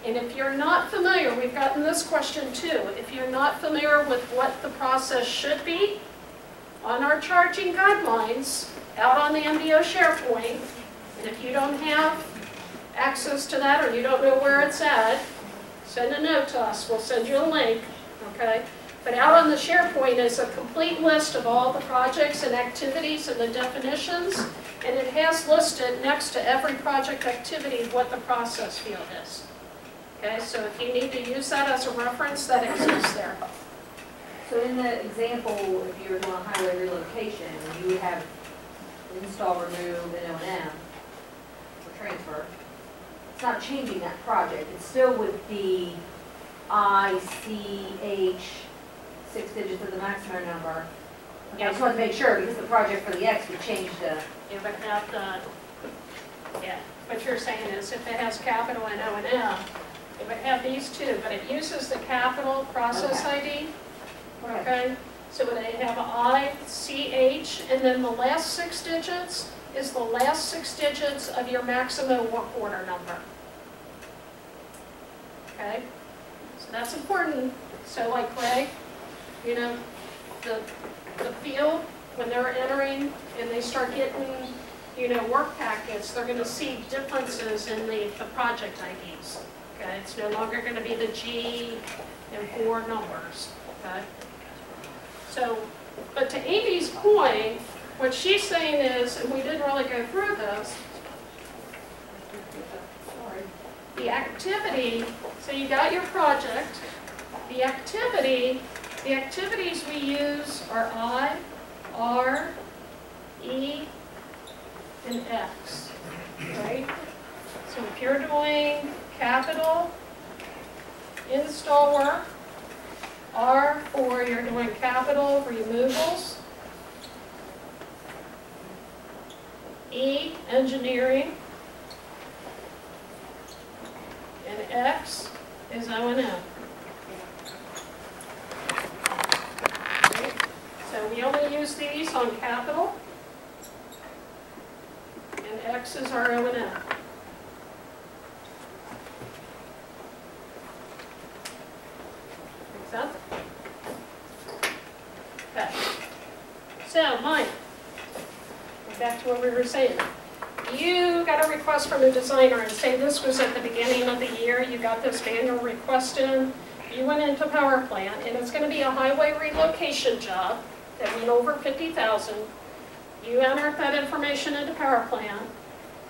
Speaker 1: And if you're not familiar, we've gotten this question too, if you're not familiar with what the process should be, on our charging guidelines, out on the MDO SharePoint, and if you don't have access to that or you don't know where it's at, send a note to us. We'll send you a link, okay? But out on the SharePoint is a complete list of all the projects and activities and the definitions, and it has listed next to every project activity what the process field is. Okay, so if you need to use that as a reference, that exists there.
Speaker 5: So in the example, if you were doing a highway relocation, you would have install, remove, and O&M for transfer. It's not changing that project. It still would be ICH, 6 digits of the maximum number. Okay, I just wanted to make sure, because the project for the X would change the...
Speaker 1: You would have the, yeah, what you're saying is if it has capital and O&M, it would have these two, but it uses the capital process ID. Okay, so they have ICH, and then the last 6 digits is the last 6 digits of your maximum work order number. Okay? So that's important. So like Greg, you know, the field, when they're entering and they start getting, you know, work packets, they're going to see differences in the project IDs. Okay? It's no longer going to be the G and 4 numbers. Okay? So, but to Amy's point, what she's saying is, and we didn't really go through this, sorry, the activity, so you got your project, the activities we use are I, R, E, and X, right? So if you're doing capital, install work, R for you're doing capital removals, E, engineering, and X is O&M. Okay. So we only use these on capital, and X is our O&M. Make sense? Okay. So, Mike, back to what we were saying. You got a request from a designer, and say this was at the beginning of the year, you got this manual request in, you went into power plant, and it's going to be a highway relocation job that went over 50,000. You entered that information into power plant,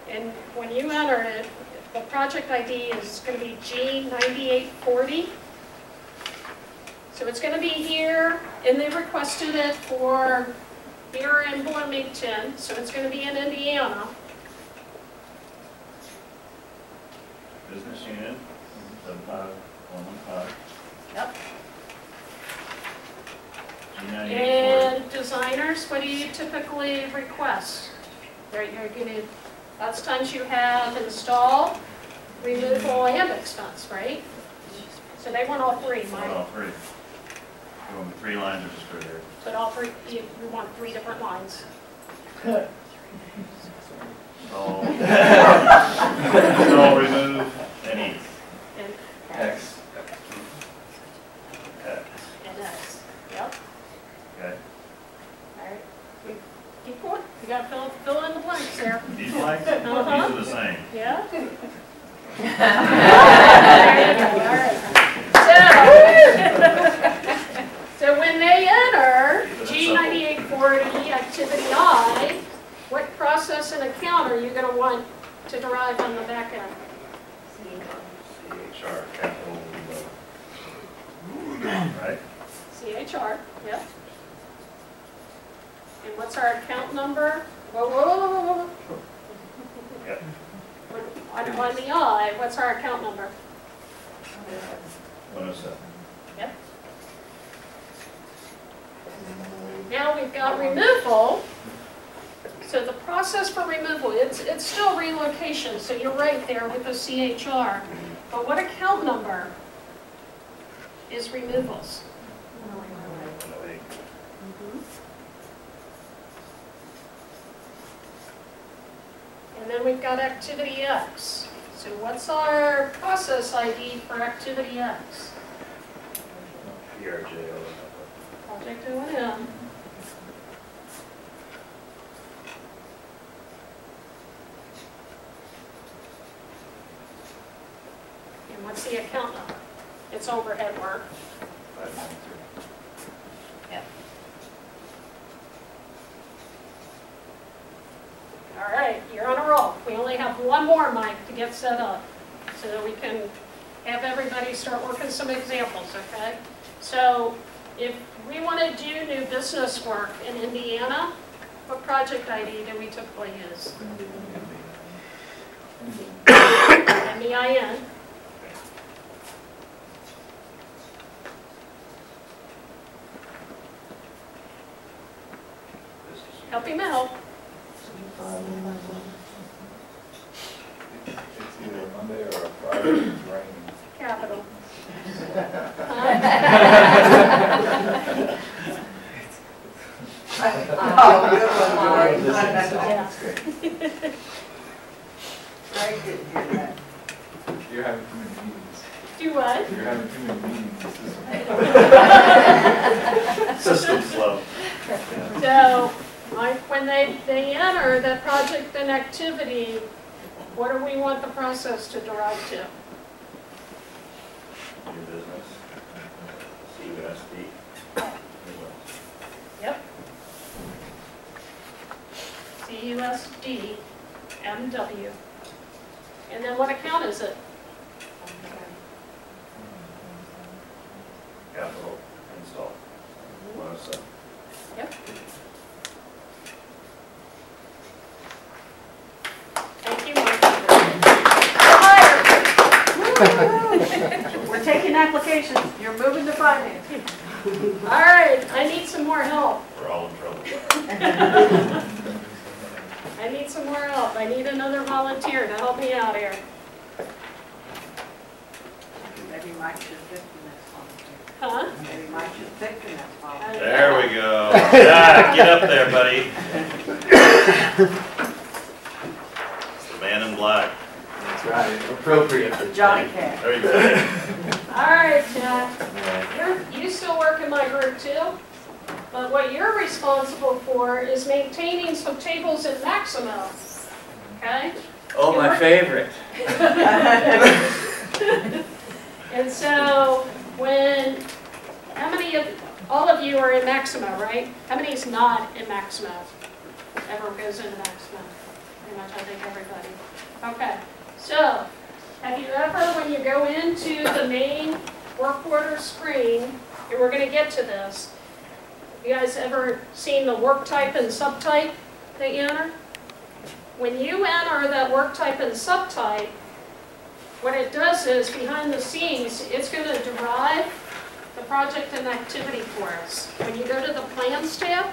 Speaker 1: and when you entered it, the project ID is going to be G9840. So it's going to be here, and they requested it for here in Bloomington, so it's going to be in Indiana.
Speaker 4: Business unit, 75115.
Speaker 1: Yep.
Speaker 4: G9840.
Speaker 1: And designers, what do you typically request? You're gonna, lots of times you have install, removal, and expense, right? So they want all 3, Mike.
Speaker 4: All 3. You want 3 lines or just 3 there?
Speaker 1: But all 3, you want 3 different lines.
Speaker 4: All remove and E.
Speaker 1: And
Speaker 8: X.
Speaker 4: X.
Speaker 1: and X. Yep.
Speaker 4: Okay.
Speaker 1: All right. Keep going. You got to fill in the blanks there.
Speaker 4: These lines?
Speaker 1: Uh-huh.
Speaker 4: These are the same.
Speaker 1: Yeah? There you go. All right. So when they enter G9840 activity I, what process and account are you going to want to derive on the back end?
Speaker 4: CHR, capital, right?
Speaker 1: CHR, yep. And what's our account number? Whoa, whoa, whoa, whoa, whoa.
Speaker 4: Yep.
Speaker 1: On the I, what's our account number?
Speaker 4: 107.
Speaker 1: Yep. Now we've got removal. So the process for removal, it's still relocation, so you're right there with the CHR. But what account number is removals?
Speaker 4: 108.
Speaker 1: And then we've got activity X. So what's our process ID for activity X?
Speaker 4: PRJ.
Speaker 1: Project O&M. And what's the account number? It's overhead work.
Speaker 4: 593.
Speaker 1: Yep. All right, you're on a roll. We only have one more, Mike, to get set up so that we can have everybody start working some examples, okay? So if we want to do new business work in Indiana, what project ID do we typically use? MEIN. Help him out.
Speaker 8: It's either a Monday or a Friday, it's raining.
Speaker 1: Capital.
Speaker 2: Oh, good one, Right.
Speaker 7: Yeah.
Speaker 2: I didn't hear that.
Speaker 8: You're having too many meetings.
Speaker 7: Do what?
Speaker 8: You're having too many meetings.
Speaker 4: System slow.
Speaker 1: So, when they enter the project and activity, what do we want the process to drive to?
Speaker 4: New business, CUSD.
Speaker 1: Yep. CUSD, MW. And then what account is it?
Speaker 4: Capital install. 107.
Speaker 1: Yep. Thank you, Mark.
Speaker 7: We're taking applications. You're moving to finance.
Speaker 1: All right, I need some more help.
Speaker 4: We're all in trouble.
Speaker 1: I need some more help. I need another volunteer to help me out here.
Speaker 2: Maybe Mike should pick the next one.
Speaker 1: Huh?
Speaker 2: Maybe Mike should pick the next one.
Speaker 4: There we go. Jack, get up there, buddy. It's the man in black.
Speaker 8: That's right, appropriate.
Speaker 2: Johnny Cash.
Speaker 4: There you go.
Speaker 1: All right, Jack. You still work in my group too, but what you're responsible for is maintaining some tables in Maximo, okay?
Speaker 8: Oh, my favorite.
Speaker 1: And so how many of, all of you are in Maximo, right? How many is not in Maximo? Ever goes into Maximo? Pretty much, I think everybody. Okay, so have you ever, when you go into the main work order screen, and we're going to get to this, have you guys ever seen the work type and subtype that you enter? When you enter that work type and subtype, what it does is, behind the scenes, it's going to derive the project and activity for us. When you go to the Plans tab,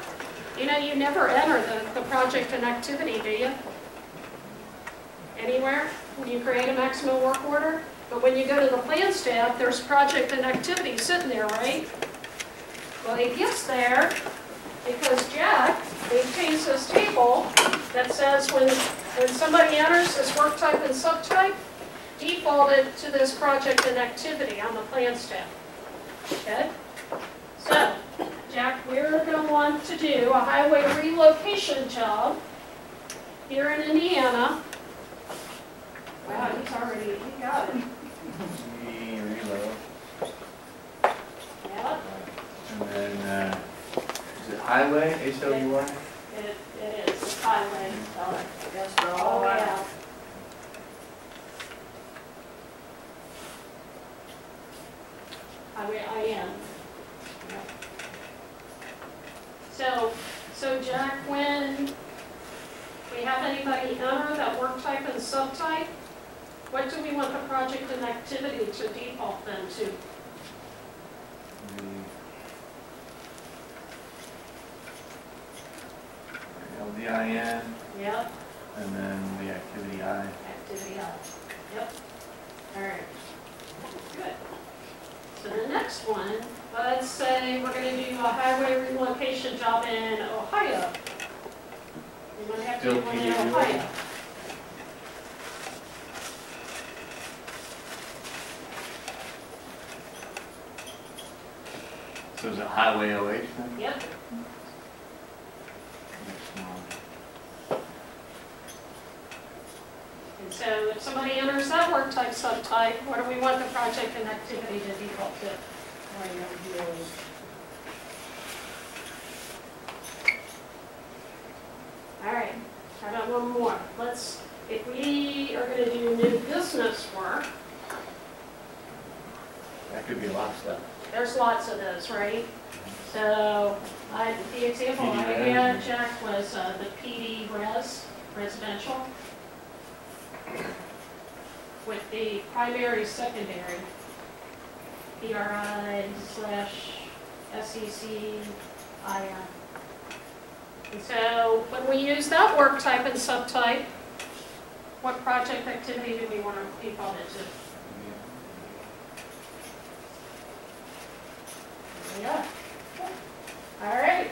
Speaker 1: you know you never enter the project and activity, do you? Anywhere? When you create a maximum work order? But when you go to the Plans tab, there's project and activity sitting there, right? Well, it gets there because Jack maintains this table that says when somebody enters this work type and subtype, defaulted to this project and activity on the Plans tab. Okay? So, Jack, we're going to want to do a highway relocation job here in Indiana. Wow, he got it.
Speaker 8: Reload.
Speaker 1: Yeah,
Speaker 8: And then, is it highway, HWY?
Speaker 1: it is, it's highway.
Speaker 2: Yes, for
Speaker 1: Oh,
Speaker 2: all that.
Speaker 1: yeah. Highway IM. So Jack, when we have anybody enter that work type and subtype, what do we want the project and activity to default them to?
Speaker 8: The LDIN,
Speaker 1: Yep,
Speaker 8: and then the activity I.
Speaker 1: activity I. Yep. All right. Good. So the next one, let's say we're going to do a highway relocation job in Ohio. We're going to have to do
Speaker 8: Still
Speaker 1: one in
Speaker 8: PDU.
Speaker 1: Ohio.
Speaker 8: So is it highway OH then?
Speaker 1: Yep.
Speaker 8: Next one.
Speaker 1: And so if somebody enters that work type subtype, what do we want the project and activity to default to? All right, how about one more? If we are going to do new business work,
Speaker 8: That could be a lot of stuff.
Speaker 1: there's lots of those, right? So the example I
Speaker 8: PD
Speaker 1: had, Jack, was the PD residential, with the primary, secondary, PRI/SECIR. And so when we use that work type and subtype, what project activity do we want to default it to? Yeah. All right.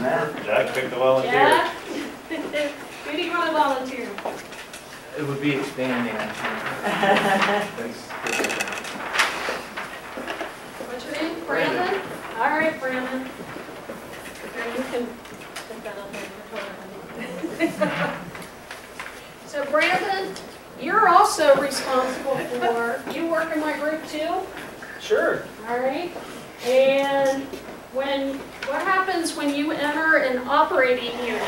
Speaker 8: that?
Speaker 4: Jack picked the volunteer.
Speaker 1: Yeah? Who do you want to volunteer?
Speaker 8: It would be expanding, I think.
Speaker 1: What's your name? Brandon? All right, Brandon. Here, you can put that up there. So Brandon, you're also responsible for, you work in my group too?
Speaker 6: Sure.
Speaker 1: All right. And what happens when you enter an operating unit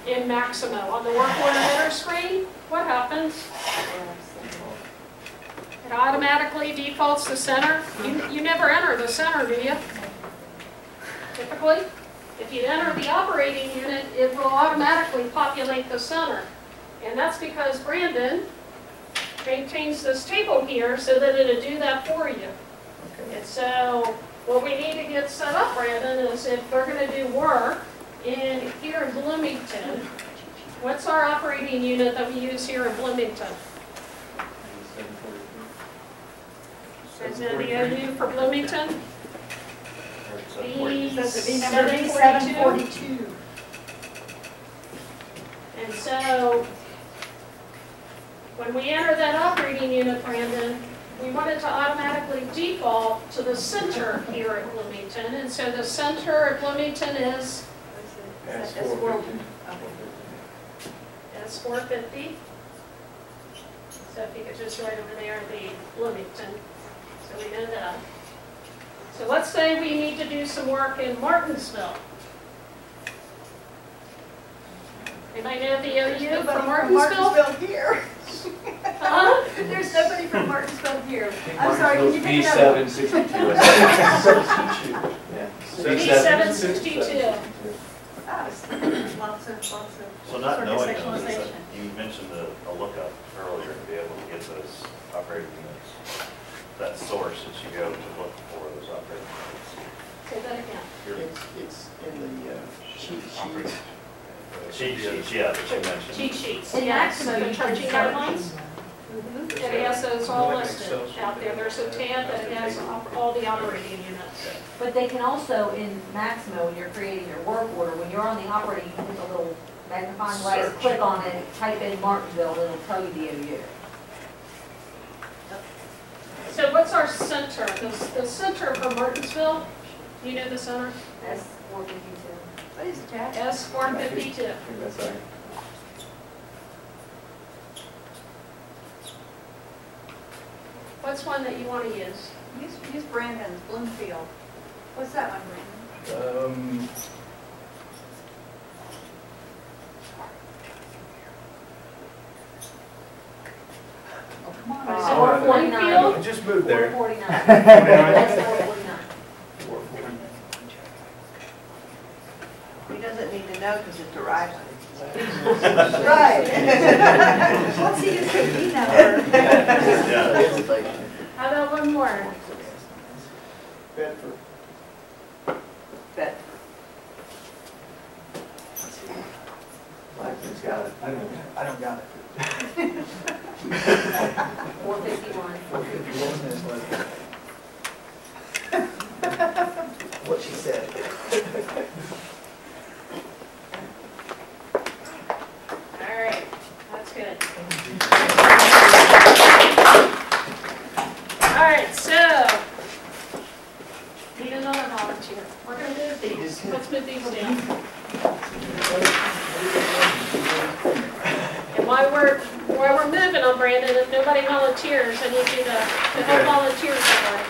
Speaker 1: in Maximo on the work order enter screen? What happens? It automatically defaults to center. You never enter the center, do you? Typically, if you enter the operating unit, it will automatically populate the center. And that's because Brandon maintains this table here so that it'll do that for you. And so what we need to get set up, Brandon, is if we're going to do work here in Bloomington, what's our operating unit that we use here in Bloomington? Is it the OU for Bloomington?
Speaker 7: B742.
Speaker 1: And so when we enter that operating unit, Brandon, we want it to automatically default to the center here at Bloomington. And so the center at Bloomington is S450. So if you could just write over there, the Bloomington, so we know that. So let's say we need to do some work in Martinsville. Anybody know the OU from Martinsville?
Speaker 7: here.
Speaker 1: Huh?
Speaker 7: There's nobody from Martinsville here. I'm sorry, can you pick it up?
Speaker 1: B762.
Speaker 7: Lots of.
Speaker 4: So not knowing them,
Speaker 7: Organizationalization.
Speaker 4: you mentioned a lookup earlier to be able to get those operating units. That source that you go to look for those operating units.
Speaker 1: Say that again.
Speaker 6: It's in the cheat sheet.
Speaker 4: Cheat sheets, yeah, that you mentioned.
Speaker 1: Cheat sheets.
Speaker 5: In
Speaker 1: Yeah, so
Speaker 5: Maximo,
Speaker 1: the
Speaker 5: you
Speaker 1: charging
Speaker 5: can
Speaker 1: guidelines. It has those all listed out there. There's a tab that has all the operating units.
Speaker 5: But they can also, in Maximo, when you're creating your work order, when you're on the operating, you hit the little magnifying glass,
Speaker 4: Search.
Speaker 5: click on it, type in Martinsville, and it'll tell you the OU.
Speaker 1: So what's our center? The center for Martinsville, do you know the center?
Speaker 5: That's 452.
Speaker 7: What is it, Jack?
Speaker 1: S452. What's one that you want to use?
Speaker 7: Use Brandon's, Bloomfield. What's that one, Brandon? Oh, come on.
Speaker 1: Is it 449?
Speaker 8: Just moved there.
Speaker 5: 449. That's 449.
Speaker 7: He doesn't need to know because it's derived.
Speaker 2: Right.
Speaker 7: What's he use the B number?
Speaker 4: Yeah.
Speaker 1: How about one more?
Speaker 6: Bedford.
Speaker 7: Bedford.
Speaker 8: Who's got it? I don't got it.
Speaker 5: 451.
Speaker 6: What she said.
Speaker 1: All right, that's good. All right, so need another volunteer. We're going to move these. Let's move these down. And while we're moving on, Brandon, if nobody volunteers, I need you to help volunteer somebody.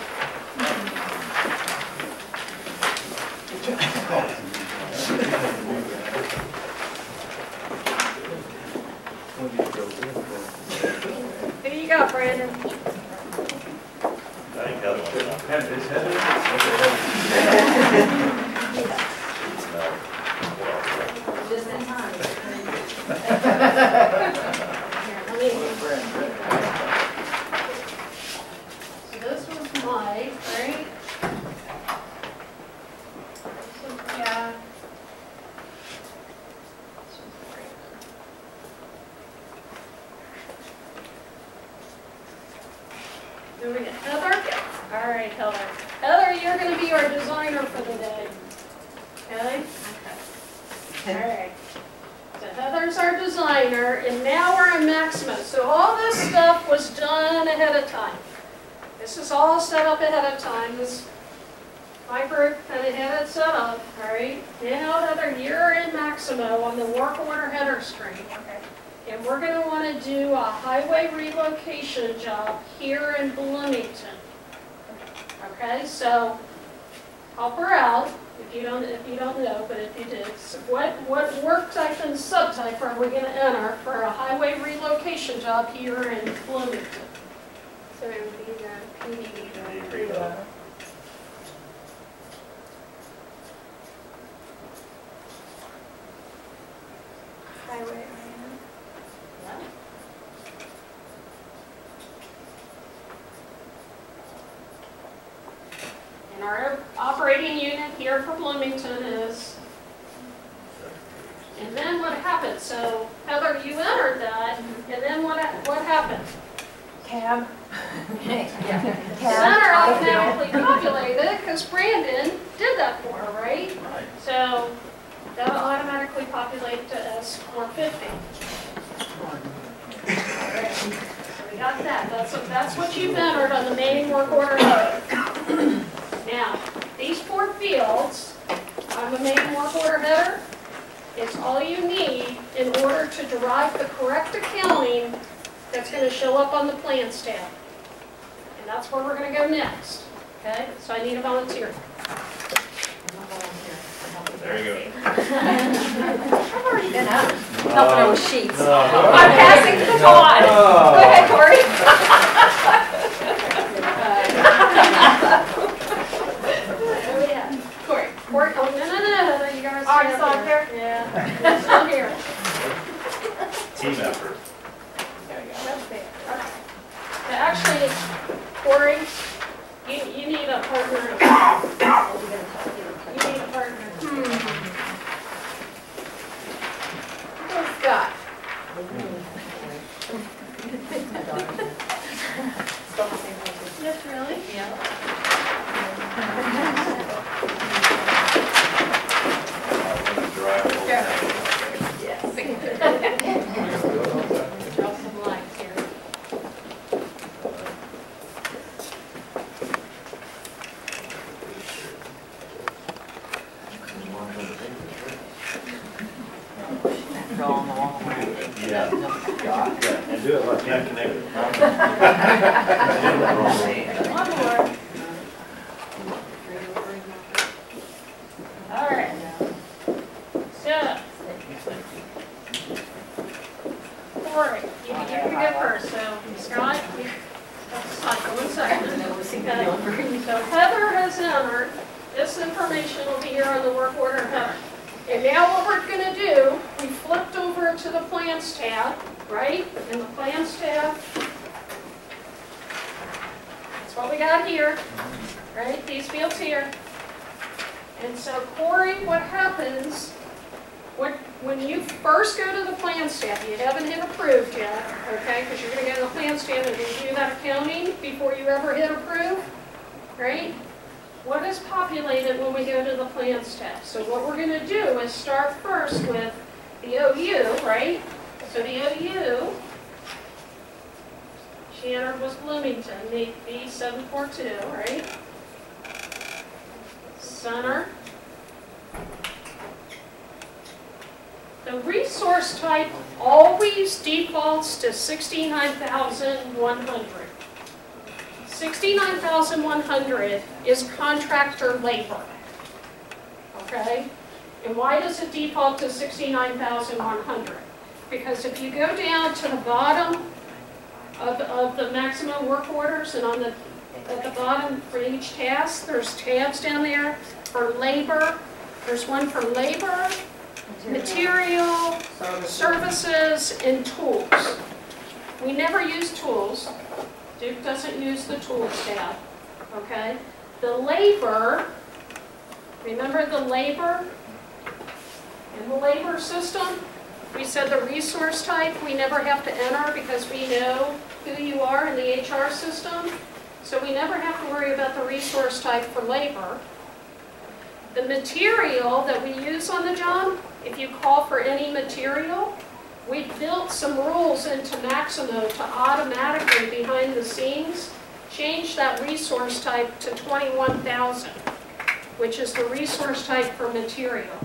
Speaker 1: Who you got, Brandon?
Speaker 4: I think the other one's not.
Speaker 8: Is Heather?
Speaker 5: Just in time.
Speaker 1: Here, let me. So this was Mike, right? This was Jack. This was Brandon. Who we got? Heather? All right, Heather. Heather, you're going to be our designer for the day. Okay? Okay. Alright. So Heather's our designer, and now we're in Maximo. So all this stuff was done ahead of time. This is all set up ahead of time. My group kind of had it set up, alright? Now Heather, you're in Maximo on the work order header string.
Speaker 7: Okay.
Speaker 1: And we're going to want to do a highway relocation job here in Bloomington. Okay, so help her out if you don't know, but if you did. So what work type and subtype are we going to enter for a highway relocation job here in Bloomington?
Speaker 7: So it would be the PD. Highway.
Speaker 1: And our operating unit here for Bloomington is, and then what happened? So Heather, you entered that, and then what happened?
Speaker 7: Cab.
Speaker 1: Center automatically populated because Brandon did that for her, right?
Speaker 4: Right.
Speaker 1: So that'll automatically populate to S450. Alright, so we got that. That's what you've entered on the main work order header. Now, these 4 fields on the main work order header is all you need in order to derive the correct accounting that's going to show up on the plans tab. And that's where we're going to go next. Okay? So I need a volunteer.
Speaker 4: There you go.
Speaker 7: I've already been up. Helping her with sheets.
Speaker 4: No.
Speaker 7: I'm passing the baton. Go ahead, Corey.
Speaker 1: Oh, yeah. Corey. Corey. Oh, no. You guys
Speaker 7: Oh, I'm still up here?
Speaker 1: Yeah. You're still here.
Speaker 4: Team effort.
Speaker 1: That's fair. Okay. Now, actually, Corey, you need a partner. You need a partner.
Speaker 7: Who's Scott?
Speaker 1: Yes, really?
Speaker 7: Yeah.
Speaker 1: Draw some lines here.
Speaker 4: Yeah. And do it like not connected.
Speaker 1: One more. All right. So, Corey, you can go first. So, Scott, one second. Okay. So Heather has entered, this information will be here on the work order header. And now what we're going to do, we flipped over to the plans tab, right? In the plans tab, that's what we got here, right? These fields here. And so Corey, what happens, when you first go to the plans tab, you haven't hit approved yet, okay? Because you're going to go to the plans tab and do that accounting before you ever hit approve, right? What is populated when we go to the plans tab? So what we're going to do is start first with the OU, right? So the OU, she entered was Bloomington, the B742, right? Center. The resource type always defaults to 69,100. 69,100 is contractor labor, okay? And why does it default to 69,100? Because if you go down to the bottom of the maximum work orders and at the bottom for each task, there's tabs down there for labor. There's one for labor, material, services, and tools. We never use tools. Duke doesn't use the tools tab, okay? The labor, remember the labor? In the labor system, we said the resource type we never have to enter because we know who you are in the HR system. So we never have to worry about the resource type for labor. The material that we use on the job, if you call for any material, we built some rules into Maximo to automatically, behind the scenes, change that resource type to 21,000, which is the resource type for material.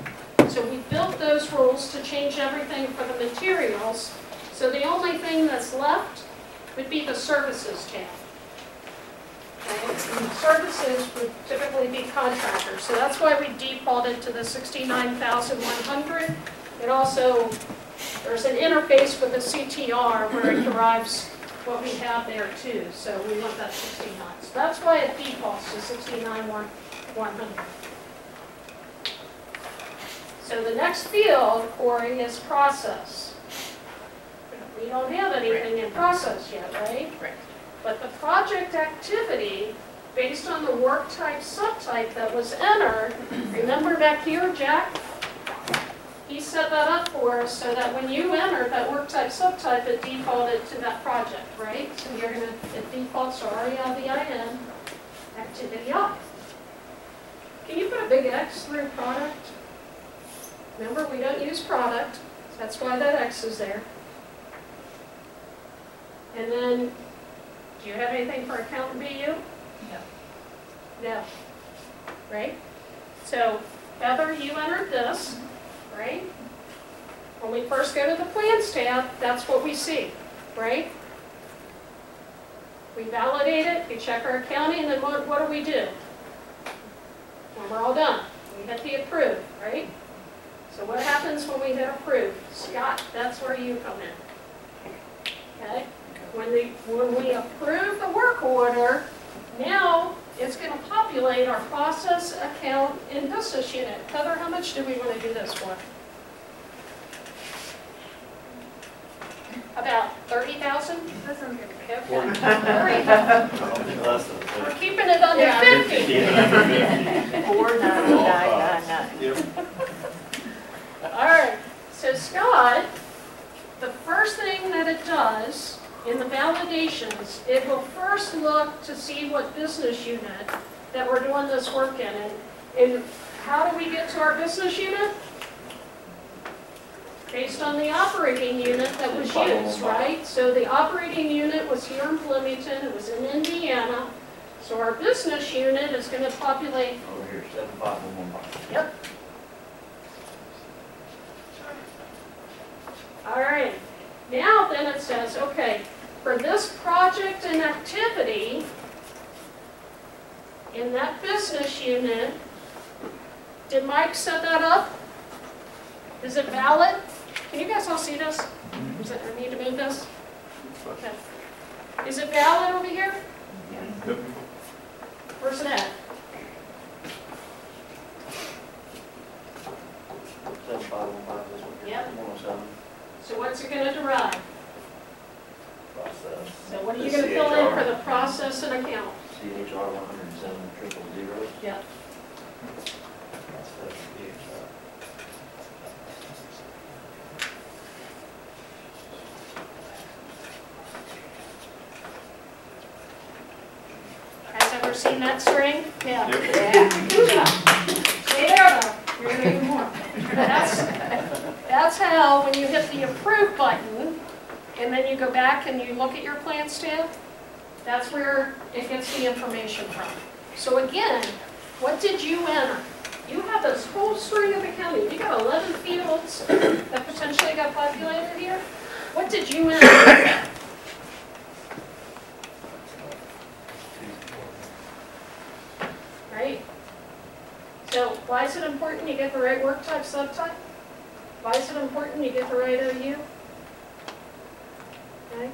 Speaker 1: So we built those rules to change everything for the materials. So the only thing that's left would be the services tab. Okay? And services would typically be contractors. So that's why we defaulted to the 69,100. It also, there's an interface with the CTR where it derives what we have there too. So we want that 69. So that's why it defaults to 69,100. So the next field, Corey, is process. We don't have anything in process yet, right?
Speaker 7: Right.
Speaker 1: But the project activity, based on the work type subtype that was entered, remember back here, Jack? He set that up for us so that when you entered that work type subtype, it defaulted to that project, right? So you're going to, it defaults to REIVIN, activity I. Can you put a big X through product? Remember, we don't use product, that's why that X is there. And then, do you have anything for account BU?
Speaker 7: No.
Speaker 1: No. Right? So, Heather, you entered this, right? When we first go to the plans tab, that's what we see, right? We validate it, we check our accounting, and then what do we do? When we're all done, we hit the approve, right? So what happens when we hit approve? Scott, that's where you come in. Okay? When we approve the work order, now it's going to populate our process account in business unit. Heather, how much do we want to do this for? About 30,000?
Speaker 7: That sounds good.
Speaker 1: Okay.
Speaker 4: 40.
Speaker 1: 30,000.
Speaker 4: Less than
Speaker 1: We're keeping it under 50.
Speaker 2: 49999.
Speaker 4: Yep.
Speaker 1: All right, so Scott, the first thing that it does in the validations, it will first look to see what business unit that we're doing this work in. And how do we get to our business unit? Based on the operating unit that was used, right? So the operating unit was here in Bloomington, it was in Indiana. So our business unit is going to populate.
Speaker 8: Over here, 75115.
Speaker 1: Yep. All right, now then it says, okay, for this project and activity in that business unit, did Mike set that up? Is it valid? Can you guys all see this? I need to move this? Okay. Is it valid over here?
Speaker 8: Yep.
Speaker 1: Where's it at?
Speaker 4: 7515 is what you're.
Speaker 1: Yep.
Speaker 4: 107
Speaker 1: So what's it going to derive?
Speaker 4: process.
Speaker 1: So what are you going to fill in for the process and account?
Speaker 4: CHR 107,000.
Speaker 1: Yeah.
Speaker 4: That's the CHR.
Speaker 1: Has ever seen that string? Yeah.
Speaker 4: Yep.
Speaker 1: Yeah. Good job. Stay there though. You're gonna do more. That's how when you hit the approve button and then you go back and you look at your plans tab, that's where it gets the information from. So again, what did you enter? You have this whole string of accounting. You got 11 fields that potentially got populated here. What did you enter? Right? So why is it important you get the right work type, subtype? Why is it important you get the right OU? Okay?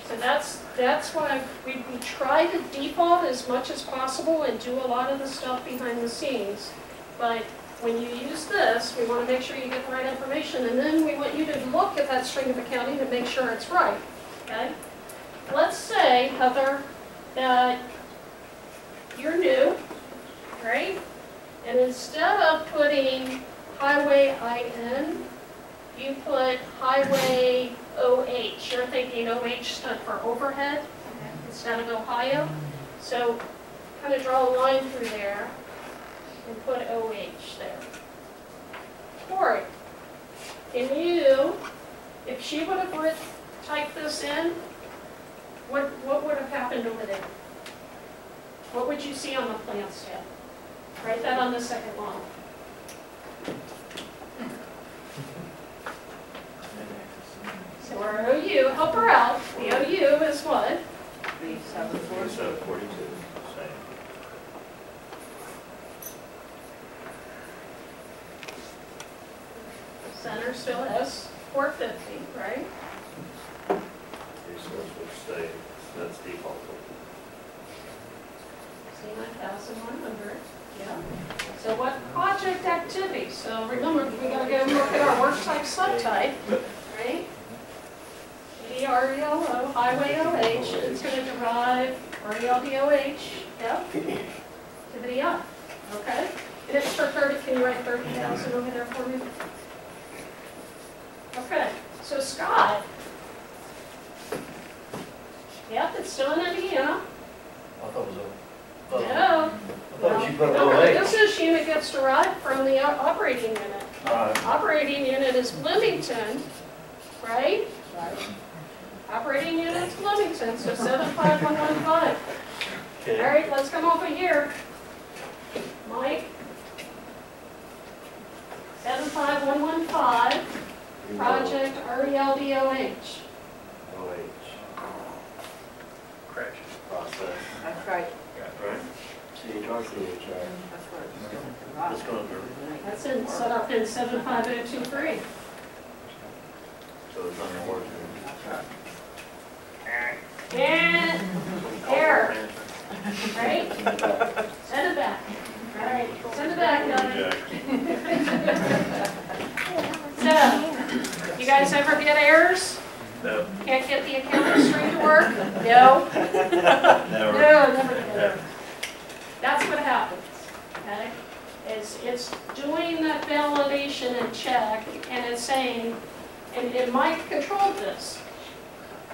Speaker 1: So that's why we try to default as much as possible and do a lot of the stuff behind the scenes. But when you use this, we want to make sure you get the right information, and then we want you to look at that string of accounting to make sure it's right. Okay? Let's say, Heather, that you're new, right? And instead of putting highway IN, you put highway OH. You're thinking OH stood for overhead instead of Ohio. So kind of draw a line through there. and put OH there. Corey, can you, if she would have typed this in, what would have happened over there? What would you see on the plan tab? Write that on the second line. So our OU, help her out. The OU is what?
Speaker 4: 4742, same.
Speaker 1: Center still has 450, right?
Speaker 4: Resource will stay, that's default.
Speaker 1: See 9,100, yeah. So what project activity? So remember, we gotta go look at our work type, subtype, right? RELO, highway OH, it's gonna derive RELDOH, yep, activity up, okay? And it's for 30, can you write 30,000 over there for me? Okay, so Scott. Yep, it's still in Indiana.
Speaker 8: I thought it was a.
Speaker 1: No.
Speaker 8: I thought you put
Speaker 1: No,
Speaker 8: a
Speaker 1: the business unit gets derived from the operating unit. Operating unit is Bloomington, right? Operating unit's Bloomington, so 75115. All
Speaker 4: Okay.
Speaker 1: right, let's come over here. Mike. 75115, project RELDOH.
Speaker 4: OH.
Speaker 6: Correct.
Speaker 4: Process.
Speaker 7: That's right.
Speaker 4: Right?
Speaker 6: CHR.
Speaker 7: That's right.
Speaker 4: Let's go under.
Speaker 1: That's in, set up in 75023.
Speaker 4: So it's under work.
Speaker 1: And error, right? Send it back. All right, send it back, guys. So, you guys ever get errors?
Speaker 4: No.
Speaker 1: Can't get the account history to work? No?
Speaker 4: Never.
Speaker 1: No, never get errors. That's what happens, okay? It's doing that validation and check, and it's saying, and Mike controlled this.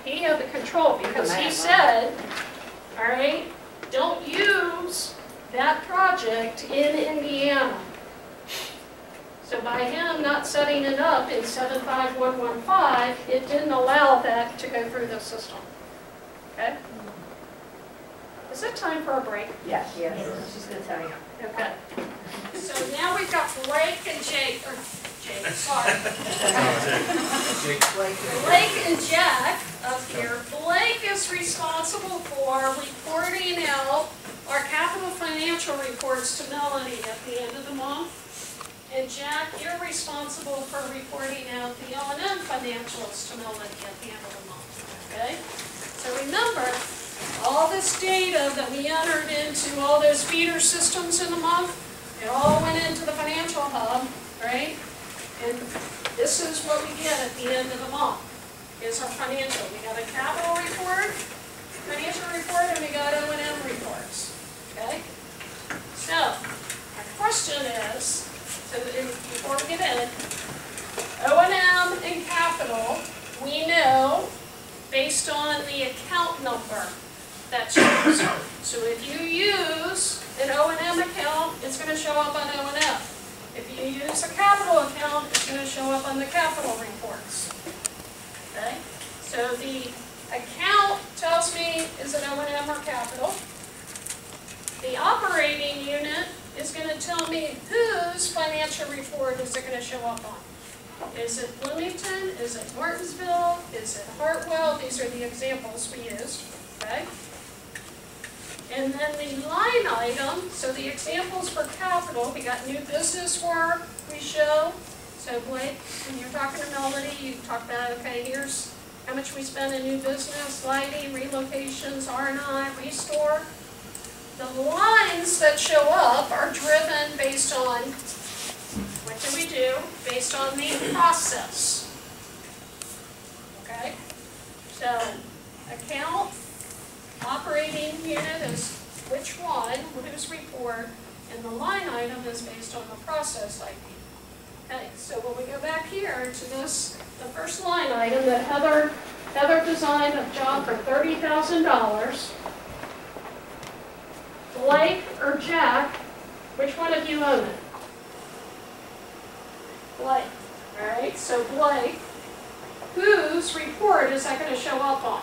Speaker 1: He had the control because he said, all right, don't use that project in Indiana. So by him not setting it up in 75115, it didn't allow that to go through the system. Okay? Is it time for a break?
Speaker 7: Yes, yes, she's gonna tell you.
Speaker 1: Okay. So now we've got Blake and Jake, or Jake, sorry. Blake and Jack up here. Blake is responsible for reporting out our capital financial reports to Melanie at the end of the month. And Jack, you're responsible for reporting out the O&M financials to Melanie at the end of the month, okay? So remember, all this data that we entered into all those feeder systems in the month, it all went into the financial hub, right? And this is what we get at the end of the month, is our financial. We got a capital report, financial report, and we got O&M reports, okay? So, my question is, so before we get in, O&M and capital, we know based on the account number that shows. So if you use an O&M account, it's going to show up on O&M. If you use a capital account, it's going to show up on the capital reports. Okay? So the account tells me is it O&M or capital. The operating unit is going to tell me whose financial report is it going to show up on. Is it Bloomington? Is it Martinsville? Is it Hartwell? These are the examples we used. Okay? And then the line item, so the examples for capital, we got new business work we show. So Blake, when you're talking to Melody, you talk about, okay, here's how much we spend in new business, lighting, relocations, R&I, restore. The lines that show up are driven based on, what do we do? Based on the process. Okay? So, account, operating unit is which one, whose report, and the line item is based on the process ID. Okay, so when we go back here to this, the first line item that Heather designed a job for $30,000. Blake or Jack Which one of you own it? Blake. All right, so Blake, whose report is that going to show up on?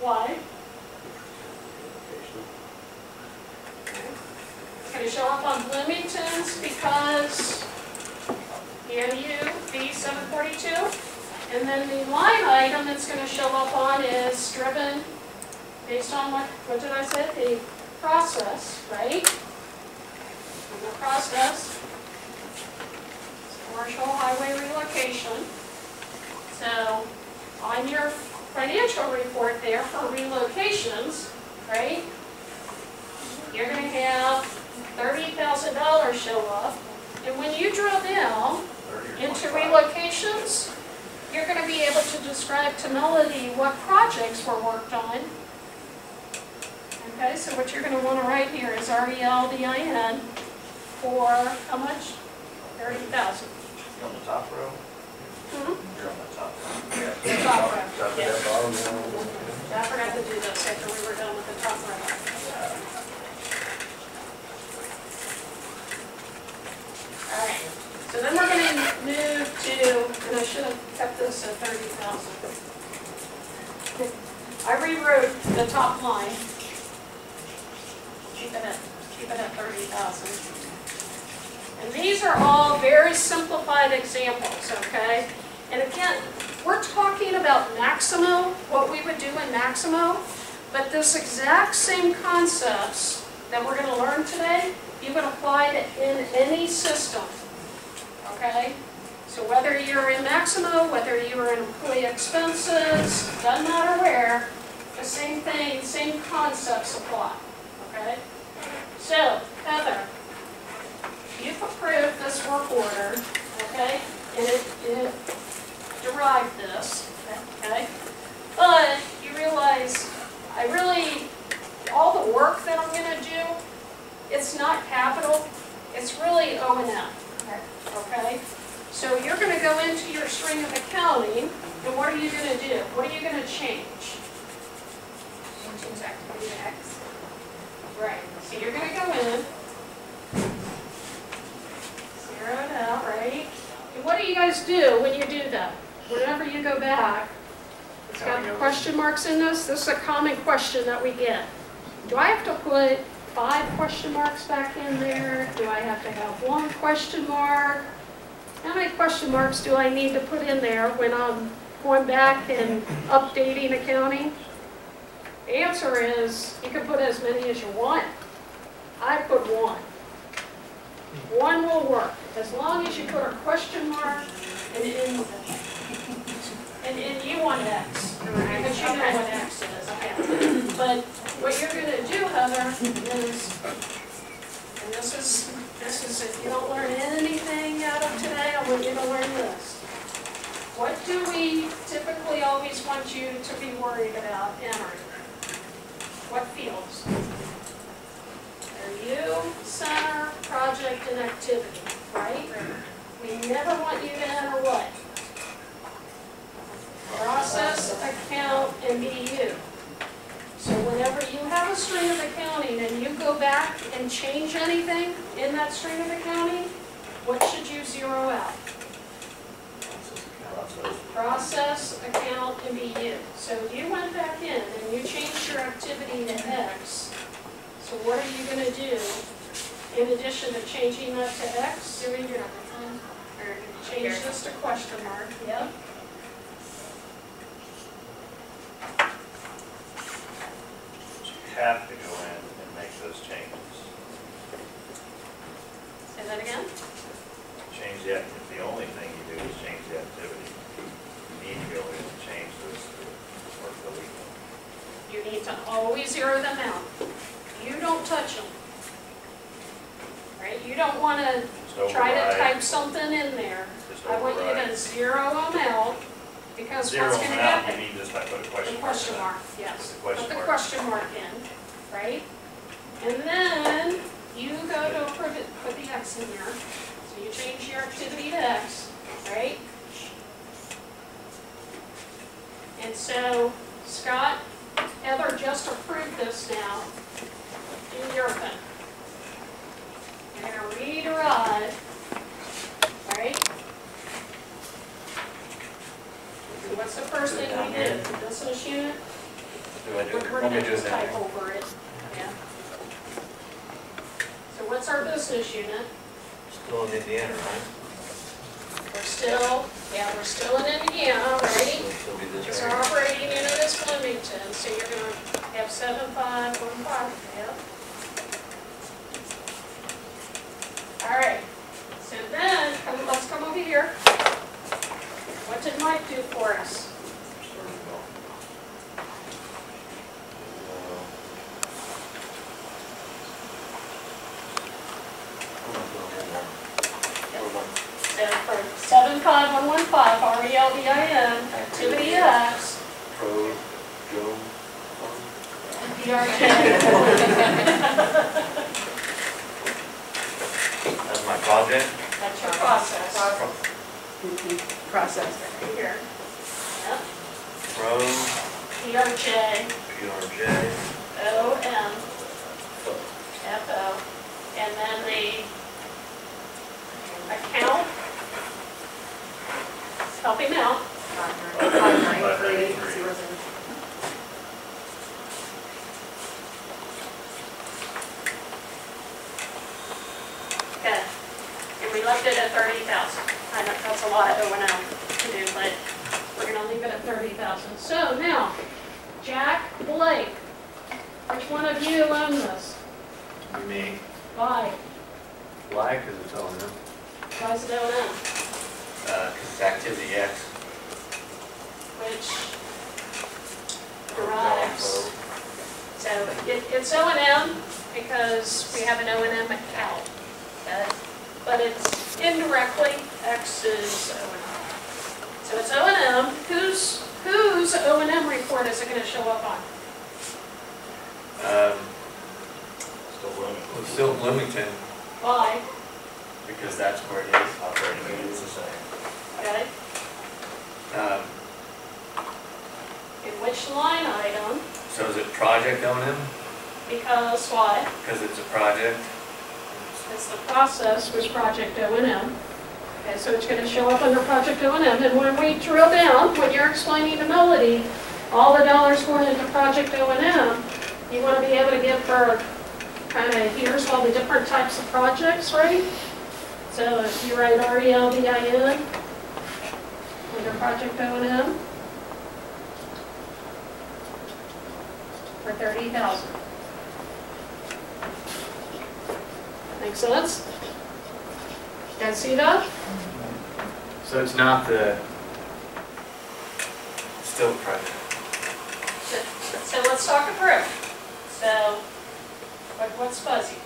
Speaker 1: Why? It's going to show up on Bloomington's because EMU B742. And then the line item that's going to show up on is driven based on what did I say? The process, right? And the process is commercial highway relocation. So on your financial report there for relocations, right? You're going to have $30,000 show up. And when you drill down into relocations, you're going to be able to describe to Melody what projects were worked on. Okay, so what you're going to want to write here is RELDIN for how much? 30,000.
Speaker 4: On the top row? You're on the top row. Yeah.
Speaker 1: The top row.
Speaker 4: Top
Speaker 1: Yes.
Speaker 4: of that bottom row.
Speaker 1: I forgot to do this after we were done with the top row. All right. So then we're going to move to, and I should have kept this at 30,000. I rewrote the top line. Keep it at 30,000. And these are all very simplified examples, okay? And again, we're talking about Maximo, what we would do in Maximo, but this exact same concepts that we're going to learn today, you would apply to in any system. Okay, so whether you're in Maximo, whether you're in employee expenses, doesn't matter where, the same thing, same concepts apply. Okay, so Heather, you've approved this work order, okay, and it derived this, okay, but you realize all the work that I'm going to do, it's not capital, it's really O&M. Okay, so you're going to go into your string of accounting, and what are you going to do? What are you going to change? Change activity to X. Right, so you're going to go in, zero it out, right? And what do you guys do when you do that? Whenever you go back, it's got question marks in this. This is a common question that we get. Do I have to put 5 question marks back in there? Do I have to have 1 question mark? How many question marks do I need to put in there when I'm going back and updating accounting? The answer is you can put as many as you want. I put 1. 1 will work as long as you put a question mark and you want X, because you know what X is. Okay. But what you're going to do, Heather, is, and this is if you don't learn anything out of today, I want you to learn this. What do we typically always want you to be worried about entering? What fields? Review, center, project, and activity, right? We never want you to enter what? Process, account, and BU. So whenever you have a string of accounting and you go back and change anything in that string of accounting, what should you zero out? Process, account, and BU. So if you went back in and you changed your activity to X, so what are you going to do in addition to changing that to X? Doing your change this to question mark, yep.
Speaker 4: Have to go in and make those changes.
Speaker 1: Say that again?
Speaker 4: Change the activity. The only thing you do is change the activity. You need to go in and change those or delete them.
Speaker 1: You need to always zero them out. You don't touch them. Right? You don't want to try to type something in there. I want you to zero them out because
Speaker 4: Zero
Speaker 1: what's going to
Speaker 4: them out,
Speaker 1: happen?
Speaker 4: you need just like put a
Speaker 1: The
Speaker 4: question
Speaker 1: question
Speaker 4: mark.
Speaker 1: mark, yes.
Speaker 4: The question
Speaker 1: Put the
Speaker 4: mark.
Speaker 1: question mark in, right? And then you go to approve it, put the X in there. So you change your activity to X, right? And so Scott, Heather just approved this now. do your thing. You're gonna rederive, right? So what's the first thing we did? The business unit?
Speaker 8: Do I do
Speaker 1: We're
Speaker 8: it?
Speaker 1: gonna
Speaker 8: Want me to do
Speaker 1: just
Speaker 8: it
Speaker 1: type
Speaker 8: now?
Speaker 1: over it, yeah. So what's our business unit?
Speaker 8: Still in Indiana, right?
Speaker 1: We're still in Indiana, right?
Speaker 8: So it'll be this
Speaker 1: It's
Speaker 8: right
Speaker 1: our
Speaker 8: here.
Speaker 1: operating unit is Bloomington, so you're gonna have 7515, yeah. All right, so then, let's come over here. What did Mike do for us? So for 75115, RELVIN, activity X,
Speaker 8: Pro, Joe,
Speaker 1: DRJ.
Speaker 8: that's my project.
Speaker 1: That's your process.
Speaker 2: Process.
Speaker 1: Right here. Yep.
Speaker 8: Pro,
Speaker 1: DRJ,
Speaker 8: PRJ,
Speaker 1: OM, FO, and then the account. Help him out.
Speaker 7: 593.
Speaker 1: Okay. And we left it at 30,000. I know that's a lot of O&M to do, but we're gonna leave it at 30,000. So now, Jack Blake, which one of you own this?
Speaker 8: me.
Speaker 1: Why?
Speaker 8: Why? Because it's O&M.
Speaker 1: Why is it O&M?
Speaker 8: Because it's activity X.
Speaker 1: Which derives, so it's O&M because we have an O&M account, okay? But it's indirectly, X is O&M. So it's O&M, whose O&M report is it gonna show up on?
Speaker 8: Still Bloomington,
Speaker 1: Why?
Speaker 8: because that's where it is. Operating units the same.
Speaker 1: Okay, in which line item?
Speaker 8: So is it project O&M?
Speaker 1: Because why?
Speaker 8: Because it's a project.
Speaker 1: It's the process was project O&M. Okay, so it's gonna show up under project O&M, and when we drill down, when you're explaining the melody, all the dollars going into project O&M, you wanna be able to give her kinda, here's all the different types of projects, right? So if you write RELVIN under project O&M for 30,000. Make sense? Guys see that?
Speaker 8: So it's not the, still the project.
Speaker 1: So let's talk it through. So, what's fuzzy?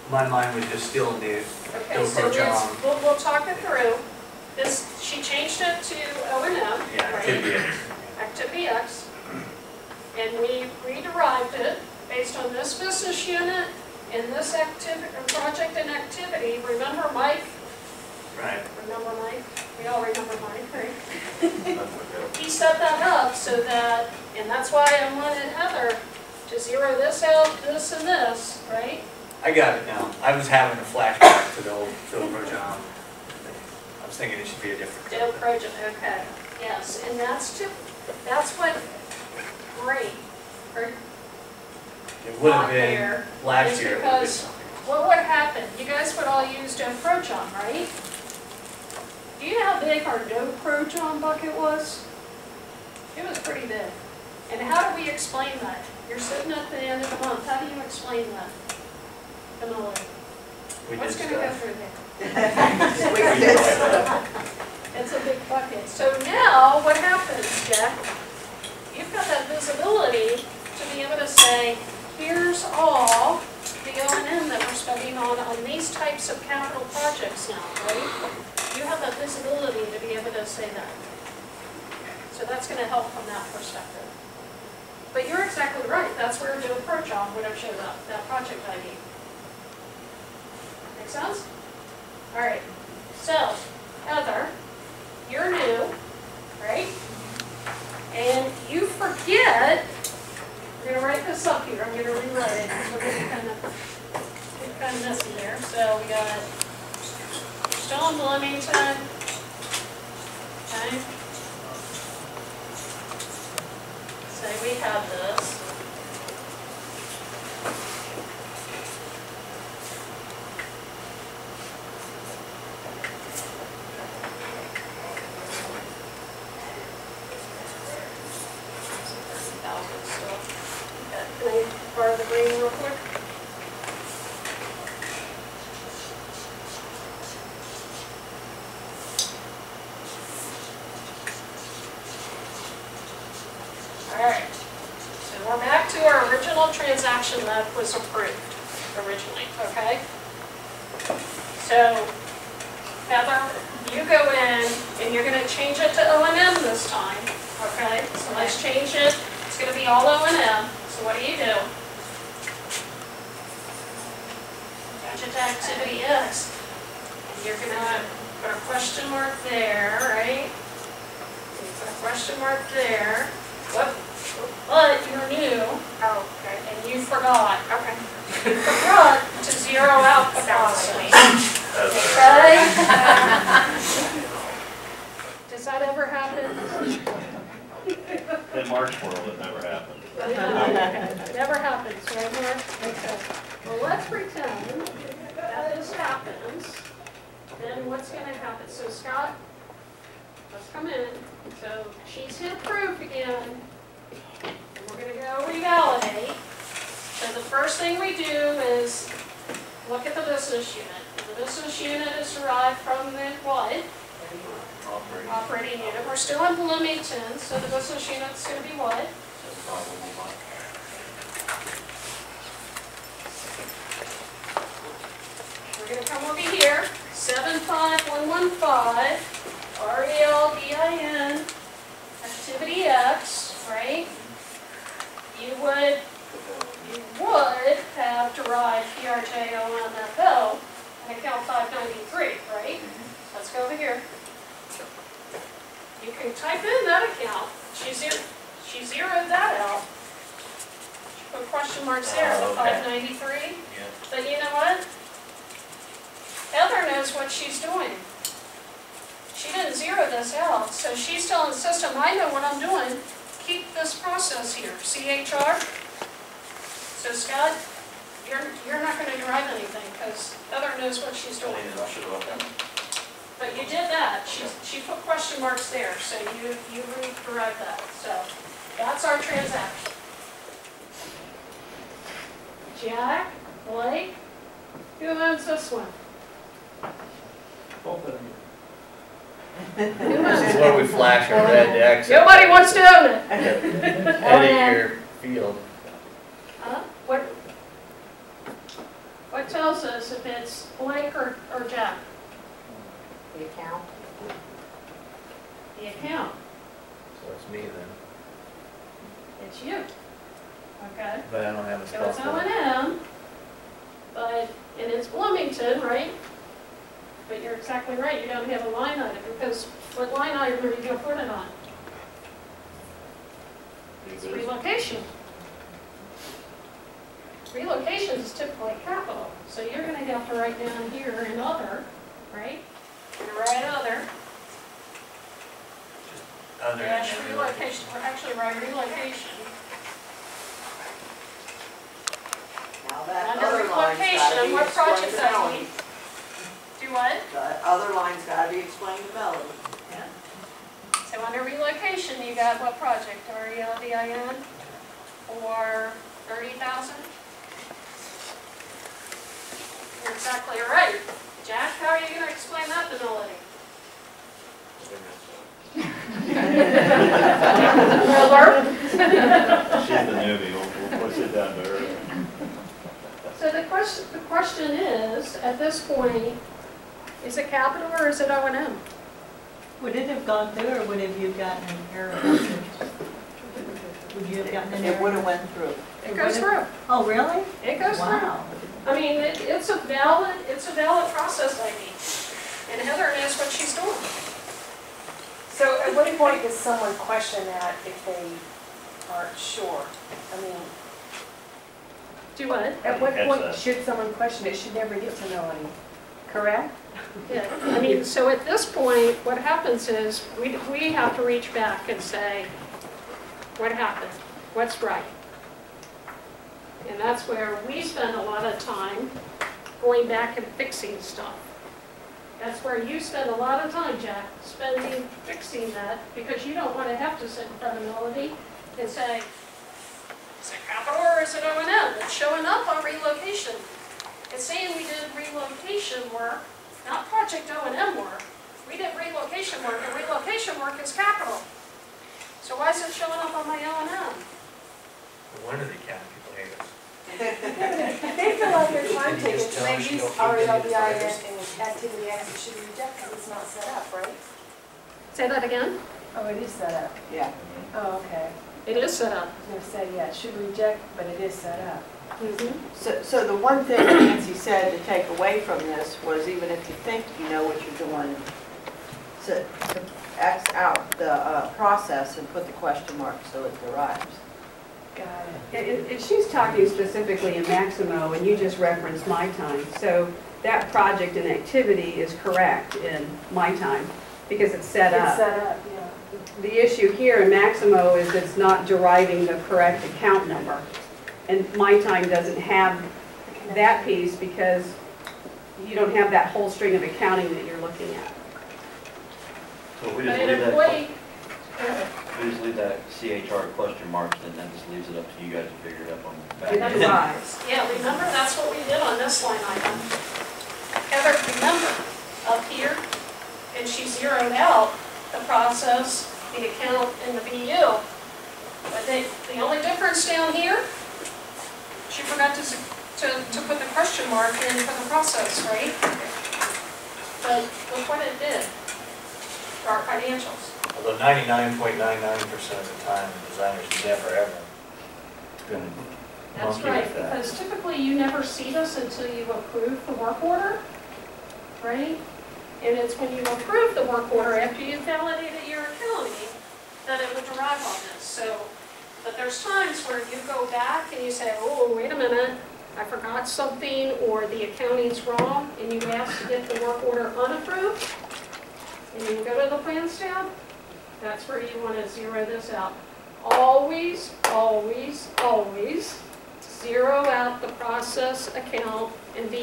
Speaker 8: My mind was just still in the,
Speaker 1: Okay,
Speaker 8: Go
Speaker 1: so
Speaker 8: for
Speaker 1: this,
Speaker 8: John.
Speaker 1: we'll talk it through. This, she changed it to O&M,
Speaker 8: yeah,
Speaker 1: right?
Speaker 8: activity X.
Speaker 1: Activity X. And we rederived it based on this business unit and this project and activity. Remember Mike?
Speaker 8: Right.
Speaker 1: Remember Mike? We all remember Mike, right? He set that up so that, and that's why I wanted Heather to zero this out, this and this, right?
Speaker 8: I got it now. I was having a flashback to the old Phil Projon. I was thinking it should be a different.
Speaker 1: Dale project, okay, yes, and that's what, great, or
Speaker 8: It would have
Speaker 1: not
Speaker 8: been
Speaker 1: there
Speaker 8: last
Speaker 1: is
Speaker 8: year. It would have been
Speaker 1: because
Speaker 8: something.
Speaker 1: what would happen? You guys would all use Dale Projon, right? Do you know how big our Dale Projon bucket was? It was pretty big. And how do we explain that? You're sitting at the end of the month, how do you explain that? Emily,
Speaker 8: We
Speaker 1: what's
Speaker 8: did
Speaker 1: gonna go
Speaker 8: stuff.
Speaker 1: through there?
Speaker 2: We did.
Speaker 1: It's a big bucket. So now, what happens, Jack? You've got that visibility to be able to say, here's all the O&M that we're spending on these types of capital projects now, right? You have that visibility to be able to say that. So that's gonna help from that perspective. But you're exactly right. That's where the approach on would have showed up, that project ID. Make sense? All right. So, Heather, you're new, right? And you forget We're gonna write this up here, I'm gonna rewrite it, because we're getting kind of messy there. So we got, still in Bloomington, okay? Say we have this. Can I borrow the green real quick? All right, so we're back to our original transaction that was approved originally, okay? So, Heather, you go in and you're gonna change it to O&M this time, okay? So let's change it, it's gonna be all O&M. So what do? Budget activity X. And you're gonna put a question mark there, right? You put a question mark there. Whoop. But you're new. Oh, okay. And you forgot. Okay. You forgot to zero out the process. Okay? Does that ever happen?
Speaker 4: In March world, it never happened.
Speaker 1: Never happens, right, Mark? Okay. Well, let's pretend that this happens. Then what's going to happen? So Scott, let's come in. So she's hit approve again. And we're going to go revalidate. So the first thing we do is look at the business unit. The business unit is derived from the what? Operating unit. We're still in Bloomington, so the business unit's going to be what? We're going to come over here, 75115, RELDIN, activity X, right? You would have derived PRJOMFO and account 593, right? Let's go over here. You can type in that account. She zeroed that out. She put question marks there, the 593.
Speaker 8: Yeah.
Speaker 1: But you know what? Heather knows what she's doing. She didn't zero this out, so she's telling the system, I know what I'm doing. Keep this process here, CHR. So Scott, you're not going to derive anything because Heather knows what she's doing. But you did that. She put question marks there, so you derived that. So that's our transaction. Jack, Blake, who owns this one?
Speaker 6: Both of you.
Speaker 1: Who
Speaker 8: This
Speaker 1: owns
Speaker 8: is
Speaker 1: it?
Speaker 8: where we flash our red X.
Speaker 1: Nobody wants to own it.
Speaker 8: Edit your field.
Speaker 1: Huh? What tells us if it's Blake or Jack?
Speaker 2: The account.
Speaker 1: The account.
Speaker 8: So it's me then.
Speaker 1: It's you. Okay.
Speaker 8: But I don't have a
Speaker 1: So
Speaker 8: spell
Speaker 1: it's
Speaker 8: for it.
Speaker 1: O&M, and it's Bloomington, right? But you're exactly right, you don't have a line item, because what line item are you going to put it on? It's relocation. Relocation is typically capital, so you're going to have to write down here in other, right? You're going to write other.
Speaker 8: Other
Speaker 1: Dash
Speaker 8: than
Speaker 1: relocation, or actually write relocation.
Speaker 2: Now that
Speaker 1: Under
Speaker 2: other line's gotta
Speaker 1: relocation,
Speaker 2: be
Speaker 1: what project
Speaker 2: explained to
Speaker 1: does
Speaker 2: Melanie.
Speaker 1: he? Do what?
Speaker 2: The other line's gotta be explained to Melanie.
Speaker 1: So under relocation, you got what project? RELDIN for 30,000? You're exactly right. Jack, how are you going to explain that to Melody?
Speaker 4: She's the newbie, we'll push it down to her.
Speaker 1: So the question is, at this point, is it capital or is it O&M?
Speaker 9: Would it have gone through, or would have you gotten an error message? Would you have gotten an error?
Speaker 2: It would have went through.
Speaker 1: It goes through.
Speaker 9: Oh, really?
Speaker 1: It goes through.
Speaker 9: Wow.
Speaker 1: I mean, it's a valid process ID. And Heather knows what she's doing.
Speaker 7: So at what point does someone question that if they part, sure. I mean,
Speaker 1: Do what?
Speaker 7: at what
Speaker 4: Catch
Speaker 7: point
Speaker 4: that.
Speaker 7: should someone question it? Should never get to know any, correct?
Speaker 1: Yeah, I mean, so at this point, what happens is, we have to reach back and say, what happened? What's right? And that's where we spend a lot of time going back and fixing stuff. That's where you spend a lot of time, Jack, fixing that, because you don't want to have to sit in front of Melody and say, is it capital or is it O&M? It's showing up on relocation. It's saying we did relocation work, not project O&M work. We did relocation work, and relocation work is capital. So why is it showing up on my O&M?
Speaker 8: No wonder the county people hate us.
Speaker 7: They fill out their time
Speaker 8: And you just
Speaker 7: tickets,
Speaker 8: tell
Speaker 7: they
Speaker 8: them she
Speaker 7: use
Speaker 8: don't keep any of the
Speaker 7: RELDIN
Speaker 8: fighters?
Speaker 7: and activity X, it should be rejected, it's not set up, right?
Speaker 1: Say that again?
Speaker 7: Oh, it is set up.
Speaker 2: Yeah.
Speaker 7: Oh, okay.
Speaker 1: It is set up.
Speaker 7: I was gonna say, yeah, it should reject, but it is set up.
Speaker 2: So the one thing Nancy said to take away from this was even if you think you know what you're doing, to X out the process and put the question mark so it derives.
Speaker 7: Got
Speaker 10: And she's talking specifically in Maximo, and you just referenced my time. So that project and activity is correct in my time, because it's set
Speaker 7: It's
Speaker 10: up.
Speaker 7: set up, yeah.
Speaker 10: The issue here in Maximo is it's not deriving the correct account number. And my time doesn't have that piece because you don't have that whole string of accounting that you're looking at.
Speaker 4: So we
Speaker 1: But
Speaker 4: just
Speaker 1: an
Speaker 4: leave that,
Speaker 1: employee,
Speaker 4: we just leave that CHR question mark, and that just leaves it up to you guys to figure it up on the back
Speaker 10: It
Speaker 4: end.
Speaker 10: derives.
Speaker 1: yeah, remember, that's what we did on this line item. Heather, remember, up here, and she zeroed out the process, the account, and the BU. But the only difference down here, she forgot to put the question mark in for the process, right? But look what it did for our financials.
Speaker 8: Although 99.99% of the time, the designer's never ever been
Speaker 1: That's
Speaker 8: monkey
Speaker 1: right,
Speaker 8: with that.
Speaker 1: because typically you never see this until you approve the work order, right? And it's when you approve the work order after you've validated your accounting that it would derive on this. So, but there's times where you go back and you say, oh, wait a minute, I forgot something, or the accounting's wrong, and you ask to get the work order unapproved, and you go to the plans tab, that's where you want to zero this out. Always, always, always zero out the process account and BU.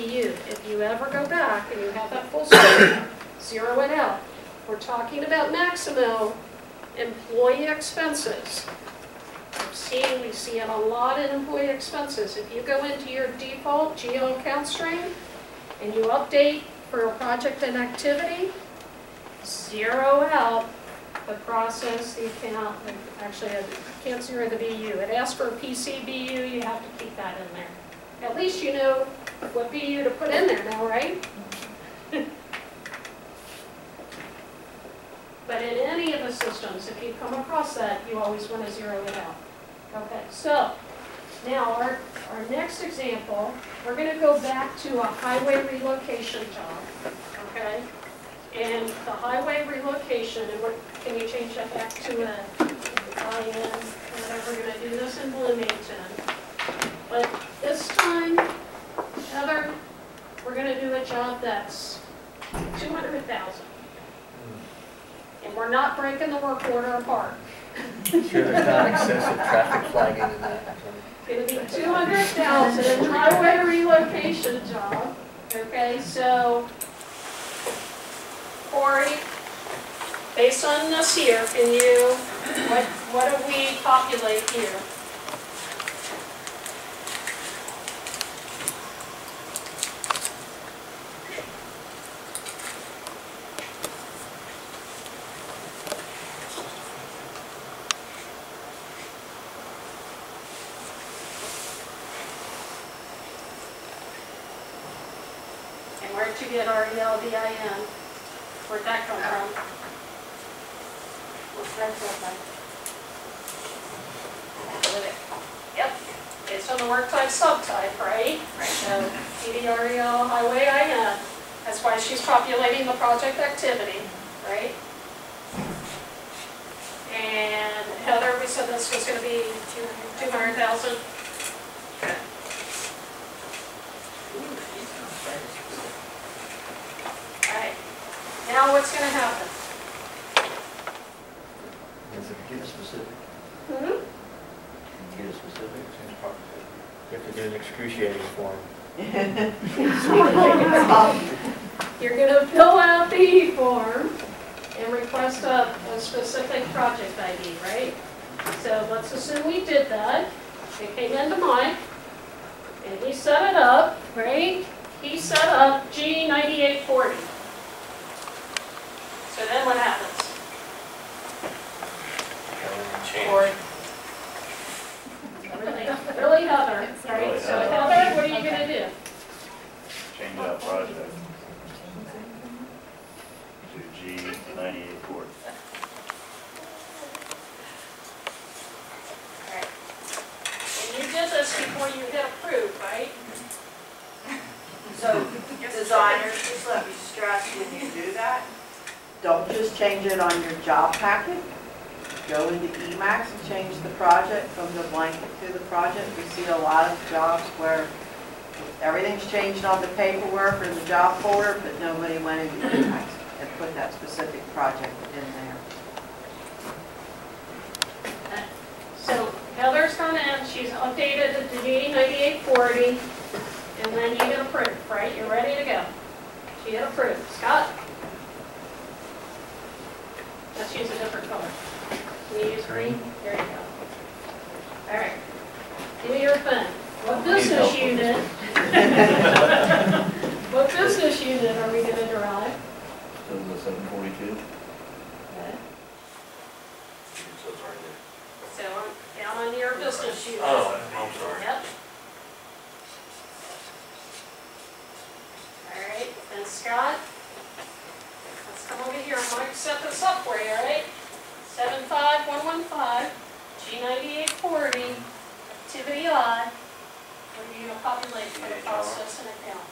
Speaker 1: If you ever go back and you have that full screen, zero it out. We're talking about Maximo employee expenses. We see it a lot in employee expenses. If you go into your default GL account stream and you update for a project and activity, zero out the process, the account, actually I can't zero the BU. It asks for a PC BU, you have to keep that in there. At least you know what BU to put in there now, right? But in any of the systems, if you come across that, you always want to zero it out. Okay, so now our next example, we're going to go back to a highway relocation job, okay? And the highway relocation, and can you change that back to a IN, whatever, we're going to do this in Bloomington. But this time, Heather, we're going to do a job that's $200,000. And we're not breaking the work order apart.
Speaker 8: Sure, there's not excessive traffic flagging in that.
Speaker 1: It's going to be $200,000 highway relocation job. Okay, so Corey, based on this here, can you, what do we populate here? And where'd you get RELDIN? Where'd that come from? Where'd that come from? Yep, it's on the work type subtype, right? So PDREL highway IN. That's why she's populating the project activity, right? And Heather, we said this was gonna be 200,000. Okay. All right, now what's gonna happen?
Speaker 11: Get a specific,
Speaker 1: Hmm?
Speaker 11: get a specific. You have to do an excruciating form.
Speaker 1: You're gonna fill out the E-form and request a specific project ID, right? So let's assume we did that. It came into Mike, and he set it up, right? He set up G9840. So then what happens? Or really Heather, right? So Heather, what are you gonna do?
Speaker 4: Change that project to G9840.
Speaker 1: Alright. And you did this before you hit approve, right?
Speaker 2: So designers, just let me stress when you do that, don't just change it on your job packet. Go into Emacs and change the project from the blanket to the project. We see a lot of jobs where everything's changed on the paperwork or in the job folder, but nobody went into Emacs and put that specific project in there.
Speaker 1: So Heather's gone in, she's updated it to G9840, and then you hit approve, right? You're ready to go. She hit approve. Scott? Let's use a different color. Can you use green? There you go. All right. Do your thing. What business unit? What business unit are we going to derive?
Speaker 11: So the 742.
Speaker 1: Okay.
Speaker 11: So it's right there.
Speaker 1: So down on your business unit.
Speaker 11: Oh, I'm sorry.
Speaker 1: Yep. All right. And Scott, let's come over here. I'm going to set this up for you, all right? 75115, G9840, activity I. What are you going to populate for the process and account?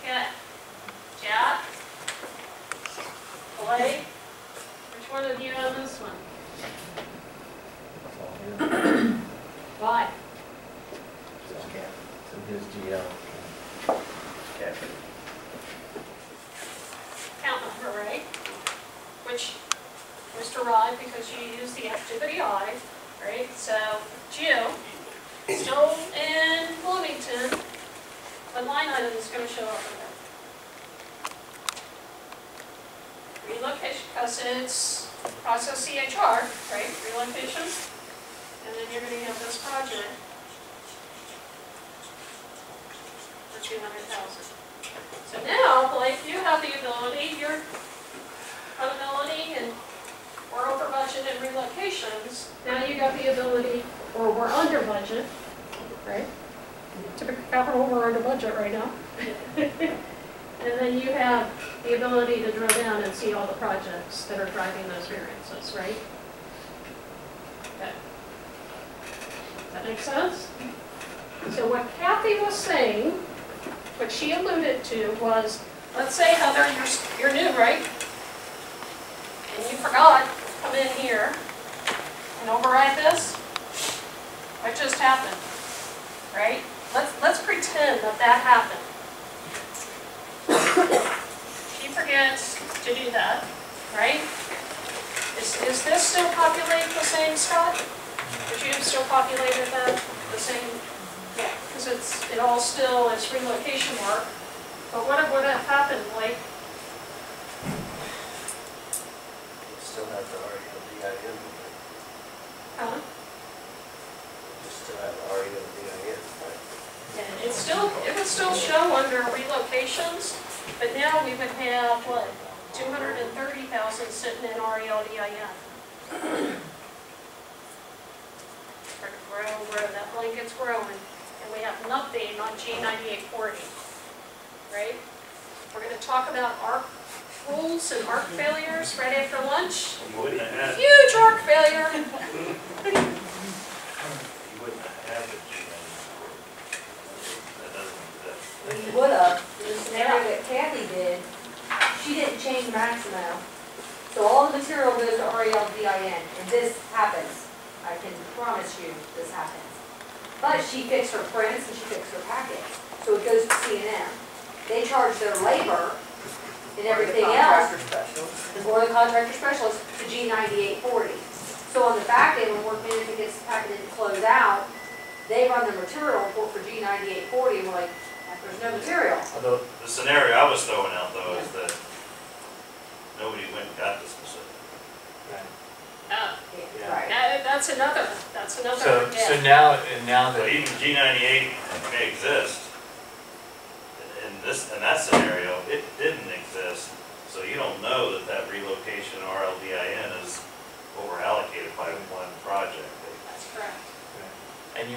Speaker 1: Okay. Jack? Blake? Which one of you on this one? Why?
Speaker 11: It's in his GL.
Speaker 1: Count number, right? Which was derived because you used the activity I, right? So Jill, still in Bloomington, what line item is going to show up in there? Relocation, because it's process CHR, right? Relocation. And then you're going to have this project for 200,000. So now, Blake, you have the ability, your credibility, and we're over budget in relocations. Now you got the ability, or we're under budget, right? Typical capital, we're under budget right now. And then you have the ability to drill down and see all the projects that are driving those variances, right? Okay. That makes sense? So what Kathy was saying, what she alluded to was, let's say, Heather, you're new, right? And you forgot to come in here and override this. What just happened, right? Let's pretend that that happened. She forgets to do that, right? Is this still populated the same, Scott? Would you have still populated that the same? Yeah, because it all still is relocation work. But what would have happened, like?
Speaker 11: Still have the REO-DIN.
Speaker 1: Huh?
Speaker 11: You still have the REO-DIN, right?
Speaker 1: And it would still show under relocations, but now we would have, what, 230,000 sitting in REO-DIN. Grow, that blanket's growing, and we have nothing on G9840, right? We're going to talk about ARC rules and ARC failures right after lunch. Huge ARC failure.
Speaker 5: change Maximo. So all the material goes to RELDIN, and this happens. I can promise you this happens. But she fixed her prints and she fixed her packets. So it goes to C&M. They charge their labor and everything else, or the contractor specialist, to G9840. So on the back end, when work management gets the packet in to close out, they run the material report for G9840, and we're like, there's no material.
Speaker 8: Although,
Speaker 4: The scenario I was throwing out though is that nobody went and got the specific.
Speaker 8: Yeah.
Speaker 5: Right.
Speaker 1: That's another,
Speaker 8: so
Speaker 1: yeah.
Speaker 8: now
Speaker 4: But
Speaker 8: that,
Speaker 4: even G98 may exist. In that scenario, it didn't exist. So you don't know that that relocation RLDIN is what we're allocated by one project.
Speaker 1: That's correct.
Speaker 8: and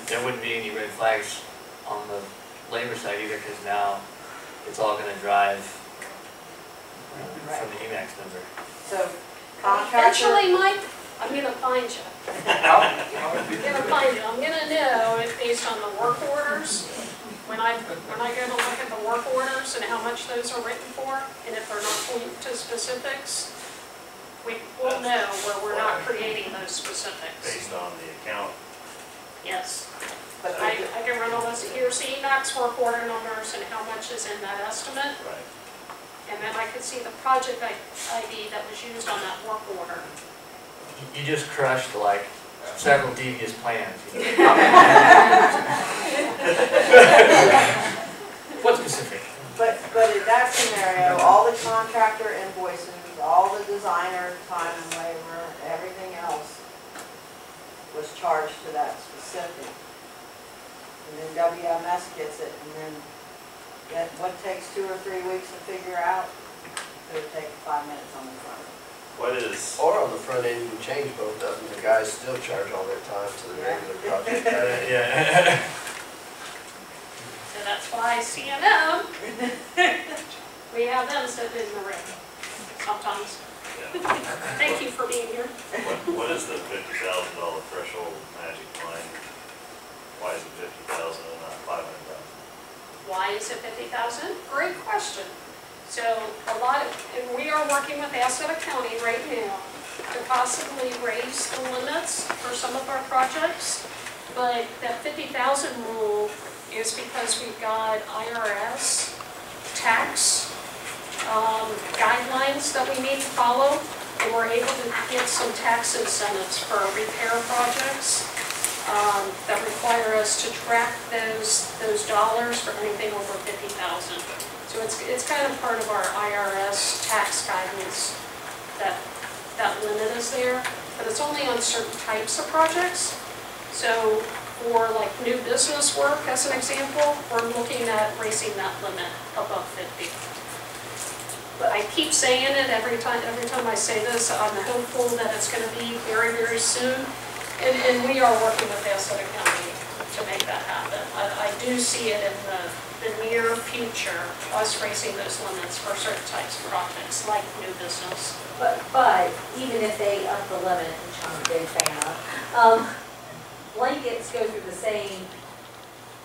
Speaker 8: there wouldn't be any red flags on the labor side either, because now it's all gonna drive from the EMAX number.
Speaker 2: So contractor,
Speaker 1: Eventually, Mike, I'm gonna find you. I'm gonna know if based on the work orders, when I go to look at the work orders and how much those are written for, and if they're not pointing to specifics, we'll know where we're not creating those specifics.
Speaker 4: Based on the account.
Speaker 1: Yes.
Speaker 2: but
Speaker 1: I can run a list, here's the EMAX work order numbers and how much is in that estimate,
Speaker 4: Right.
Speaker 1: and then I can see the project ID that was used on that work order.
Speaker 8: You just crushed like several devious plans. What specific?
Speaker 2: but in that scenario, all the contractor invoices, all the designer time and labor, everything else was charged to that specific. And then WMS gets it, and then what takes 2 or 3 weeks to figure out, it would take 5 minutes on the front.
Speaker 4: What is,
Speaker 11: Or on the front end, you can change both of them, the guys still charge all their time to the regular project.
Speaker 8: Yeah.
Speaker 1: So that's why CNM, we have them sitting in the room sometimes.
Speaker 4: yeah,
Speaker 1: Thank you for being here.
Speaker 4: what is the $50,000 threshold magic line? Why is it 50,000 and not 500,000?
Speaker 1: Why is it 50,000? Great question. So and we are working with Asset County right now to possibly raise the limits for some of our projects. But that 50,000 rule is because we've got IRS tax guidelines that we need to follow, and we're able to get some tax incentives for repair projects that require us to track those dollars for anything over 50,000. So it's kind of part of our IRS tax guidance that limit is there, but it's only on certain types of projects. So for like new business work, as an example, we're looking at raising that limit above 50. But I keep saying it every time I say this, I'm hopeful that it's going to be very, very soon. And we are working with Asset County to make that happen. I do see it in the near future, us raising those limits for certain types of projects, like new business.
Speaker 5: But even if they up the limit, which I'm a big fan of, blankets go through the same,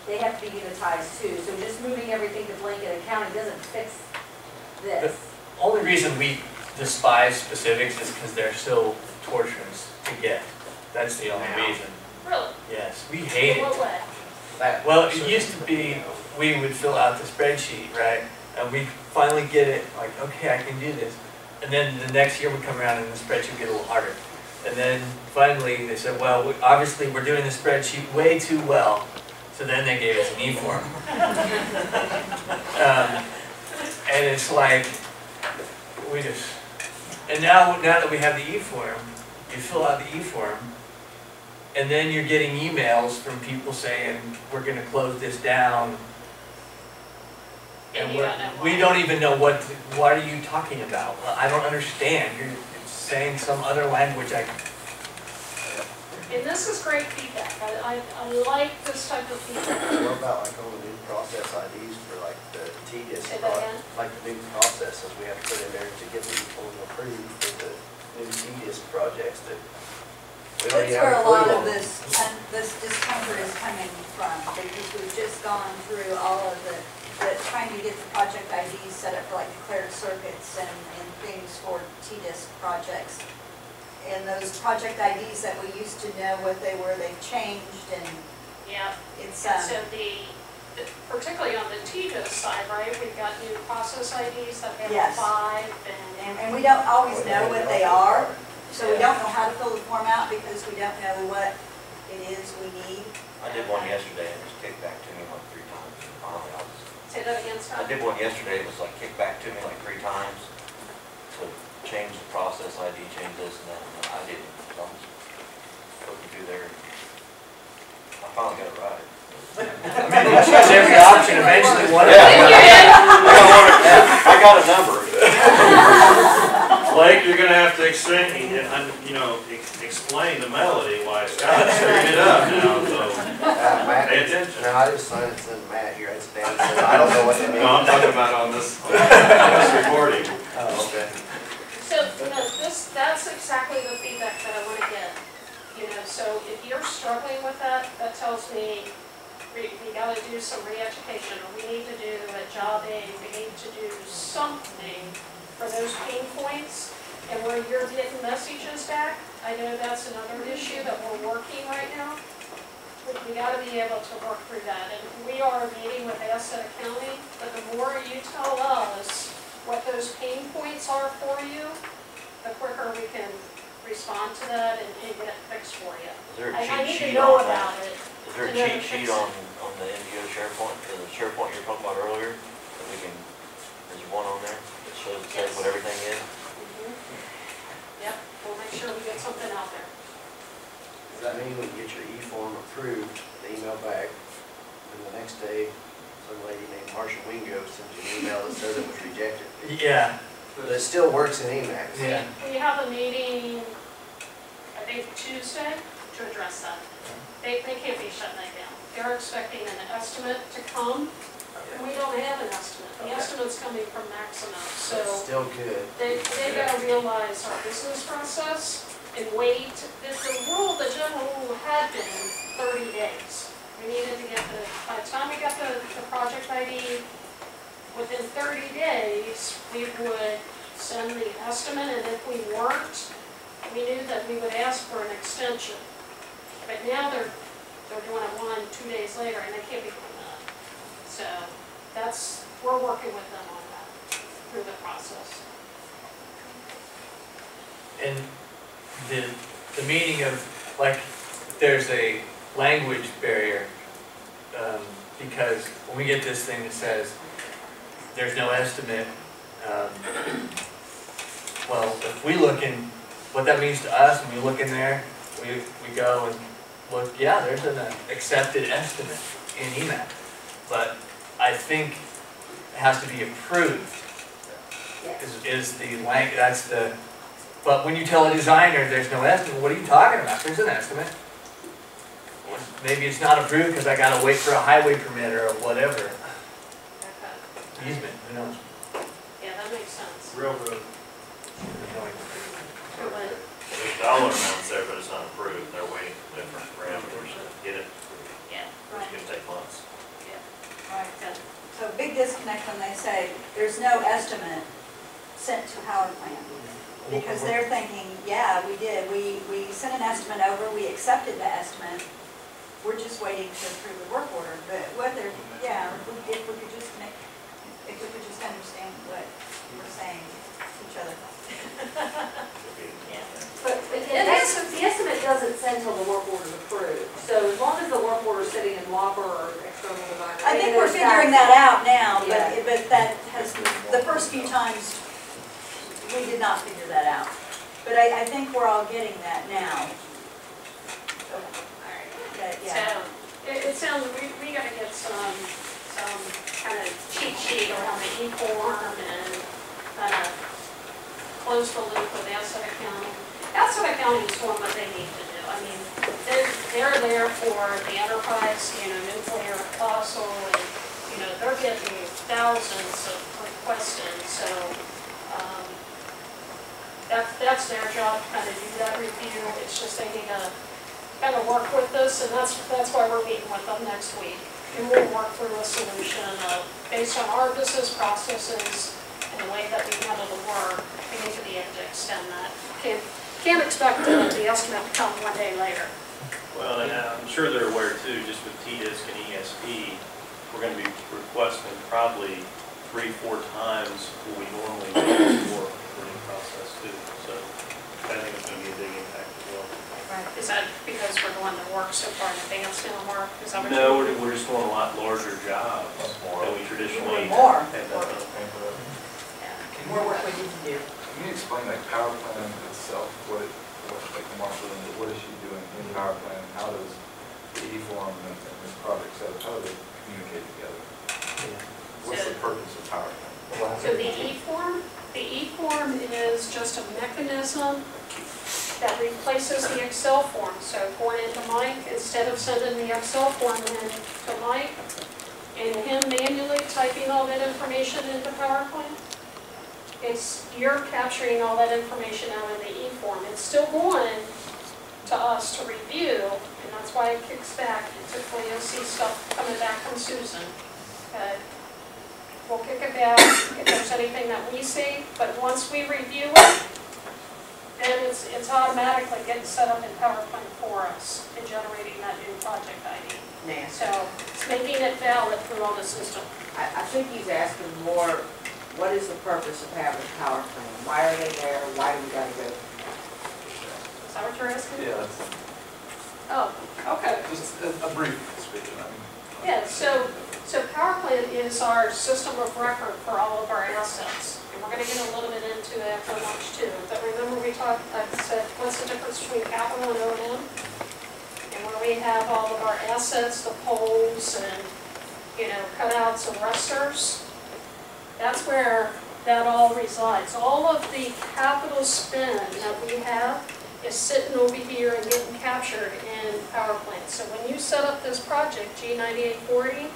Speaker 5: they have to be unitized too. So just moving everything to blanket accounting doesn't fix this.
Speaker 8: The only reason we despise specifics is because they're so torturous to get. That's the only reason.
Speaker 1: Really?
Speaker 8: Yes, we hate
Speaker 1: In
Speaker 8: it.
Speaker 1: what way?
Speaker 8: Well, it used to be, we would fill out the spreadsheet, right? And we finally get it, like, okay, I can do this. And then the next year would come around and the spreadsheet would get a little harder. And then finally they said, well, obviously we're doing the spreadsheet way too well. So then they gave us an e-form. And it's like, and now that we have the e-form, you fill out the e-form, and then you're getting emails from people saying, we're gonna close this down.
Speaker 1: And you don't know
Speaker 8: we
Speaker 1: why.
Speaker 8: don't even know what are you talking about? I don't understand. You're saying some other language.
Speaker 1: And this is great feedback. I like this type of feedback.
Speaker 11: What about like all the new process IDs for like the tedious,
Speaker 1: Say that again?
Speaker 11: like the new processes we have to put in there to get people approved for the new tedious projects that we don't
Speaker 12: That's
Speaker 11: even
Speaker 12: where
Speaker 11: have
Speaker 12: a
Speaker 11: a
Speaker 12: lot
Speaker 11: clue
Speaker 12: of
Speaker 11: on.
Speaker 12: this discomfort is coming from, because we've just gone through all of the that trying to get the project IDs set up for like declared circuits and things for T-DISC projects. And those project IDs that we used to know what they were, they've changed, and
Speaker 1: Yeah.
Speaker 12: it's,
Speaker 1: And so particularly on the TDIS side, right, we've got new process IDs that we have
Speaker 12: Yes.
Speaker 1: 5
Speaker 12: and we don't always know what they are, so we don't know how to fill the form out because we don't know what it is we need.
Speaker 13: I did one yesterday and it was kicked back to me like 3 times. Finally,
Speaker 1: Say that again,
Speaker 13: I
Speaker 1: Scott?
Speaker 13: did one yesterday, it was like kicked back to me like 3 times to change the process ID, change this and that, and I didn't. So I'm just looking through there. I finally got it right.
Speaker 8: I mean, you choose every option, eventually one of them.
Speaker 13: I got a number.
Speaker 4: Blake, you're gonna have to explain, explain the melody why Scott's screwing it up now, so pay attention.
Speaker 11: No, I just signed it to Matt here, it's down, I don't know what that means.
Speaker 4: No, I'm talking about on this recording.
Speaker 11: Oh, okay.
Speaker 1: So, that's exactly the feedback that I want to get. So if you're struggling with that, that tells me we got to do some re-education, or we need to do a job aid, we need to do something for those pain points. And where you're getting messages back, I know that's another issue that we're working right now. We got to be able to work through that. And we are meeting with Asset County, but the more you tell us what those pain points are for you, the quicker we can respond to that and get it fixed for you.
Speaker 13: Is there a
Speaker 1: I
Speaker 13: cheat
Speaker 1: need to
Speaker 13: sheet
Speaker 1: know
Speaker 13: on
Speaker 1: about
Speaker 13: that?
Speaker 1: it.
Speaker 13: Is there a cheat sheet on the NGO SharePoint, or the SharePoint you were talking about earlier? That we can, there's one on there that shows, says what everything is?
Speaker 1: Yep, we'll make sure we get something out there.
Speaker 11: Does that mean when you get your e-form approved, the email back, and the next day, some lady named Marsha Wingo sends you an email that says it was rejected?
Speaker 8: Yeah.
Speaker 11: But it still works in Emacs.
Speaker 8: Yeah.
Speaker 1: We have a meeting, I think Tuesday, to address that. They can't be shutting that down. They're expecting an estimate to come, and we don't have an estimate. The estimate's coming from Maximo, so
Speaker 11: It's still good.
Speaker 1: they gotta realize our business process and wait. The general rule had been 30 days. We needed to get by the time we got the project ID, within 30 days, we would send the estimate, and if we weren't, we knew that we would ask for an extension. But now they're doing it 2 days later, and they can't be doing that. So we're working with them on that through the process.
Speaker 8: And the meaning of, like, there's a language barrier, because when we get this thing that says there's no estimate, well, if we look in, what that means to us, when we look in there, we go and look, yeah, there's an accepted estimate in EMAC, but I think it has to be approved, is the language, that's the, but when you tell a designer there's no estimate, what are you talking about? There's an estimate. Maybe it's not approved because I gotta wait for a highway permit or whatever. Easement, who knows?
Speaker 1: Yeah, that makes sense.
Speaker 4: Railroad.
Speaker 1: But
Speaker 4: There's dollar amounts there, but it's not approved. They're waiting for different parameters to get it,
Speaker 1: yeah,
Speaker 4: which can take months.
Speaker 12: Right. So big disconnect when they say there's no estimate sent to Howard Plant. Because they're thinking, yeah, we did. We sent an estimate over, we accepted the estimate. We're just waiting to approve the work order. But what they're, yeah, if we could just understand what we're saying to each other.
Speaker 5: But the estimate doesn't send till the work order's approved. So as long as the work order's sitting in Whopper or external designer.
Speaker 12: I think we're figuring that out now,
Speaker 5: Yeah.
Speaker 12: but that has, the first few times, we did not figure that out. But I think we're all getting that now.
Speaker 1: So, it sounds, we gotta get some kind of cheat sheet around the e-form and kind of close the loop with Asset County. Asset County is doing what they need to do. I mean, they're there for the enterprise, nuclear, fossil, and, they're getting thousands of requests in, so, that's their job, to kind of do that review. It's just they need to kind of work with us, and that's why we're meeting with them next week. and we'll work through a solution of, based on our business processes and the way that we handle the work, we need to be able to extend that. Can't expect the estimate to come one day later.
Speaker 4: Well, and I'm sure they're aware too, just with TDISC and ESP, we're going to be requesting probably 3-4 times what we normally do for the recruiting process too. So I think it's going to be a big impact as well.
Speaker 1: Right. Is that because we're doing the work so far in advance now, Mark? Is that what
Speaker 4: No,
Speaker 1: you're
Speaker 4: we're just doing a lot larger jobs than we traditionally
Speaker 12: More.
Speaker 4: have done.
Speaker 2: More work we need to do.
Speaker 14: Can you explain that power plan itself, what like Marshall, what is she doing in power plan? How does the E-form and this project set up, how do they communicate together? What's the purpose of power plan?
Speaker 1: So the E-form is just a mechanism that replaces the Excel form. So going into Mike, instead of sending the Excel form in to Mike and him manually typing all that information into PowerPoint, you're capturing all that information out in the E-form. It's still going to us to review, and that's why it kicks back. Typically you'll see stuff coming back from Susan. We'll kick it back if there's anything that we see, but once we review it, then it's automatically getting set up in PowerPoint for us and generating that new project ID.
Speaker 2: Nancy,
Speaker 1: So it's making it valid through the system.
Speaker 2: I think he's asking more, what is the purpose of having a power plan? Why are they there? Why do we gotta go?
Speaker 1: Is that what you're asking?
Speaker 14: Yeah, that's
Speaker 1: Oh, okay.
Speaker 14: just a brief description.
Speaker 1: Yeah, so PowerPlan is our system of record for all of our assets. And we're gonna get a little bit into it after lunch too. But remember we talked, I said, what's the difference between capital and O&M? And where we have all of our assets, the poles and, cutouts and resters, that's where that all resides. All of the capital spend that we have is sitting over here and getting captured in PowerPlan. So when you set up this project, G9840,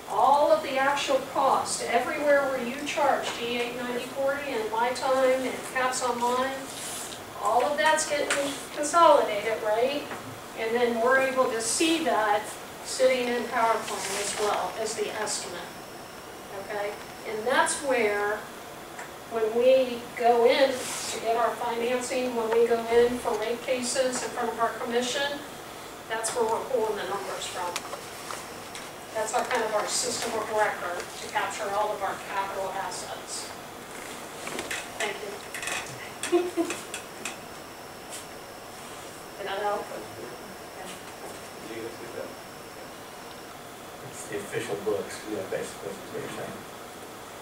Speaker 1: all of the actual cost, everywhere where you charge G89040 and my time and Caps Online, all of that's getting consolidated, right? And then we're able to see that sitting in PowerPlan as well as the estimate, okay? And that's where, when we go in to get our financing, when we go in for rate cases in front of our commission, that's where we're pulling the numbers from. That's our kind of our system of record to capture all of our capital assets. Thank you. Did that help?
Speaker 8: It's the official books, yeah, basically, is what you're saying.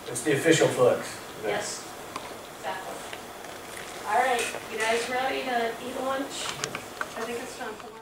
Speaker 8: It's the official books.
Speaker 1: Yes, exactly. All right, you guys ready to eat lunch? I think it's time for lunch.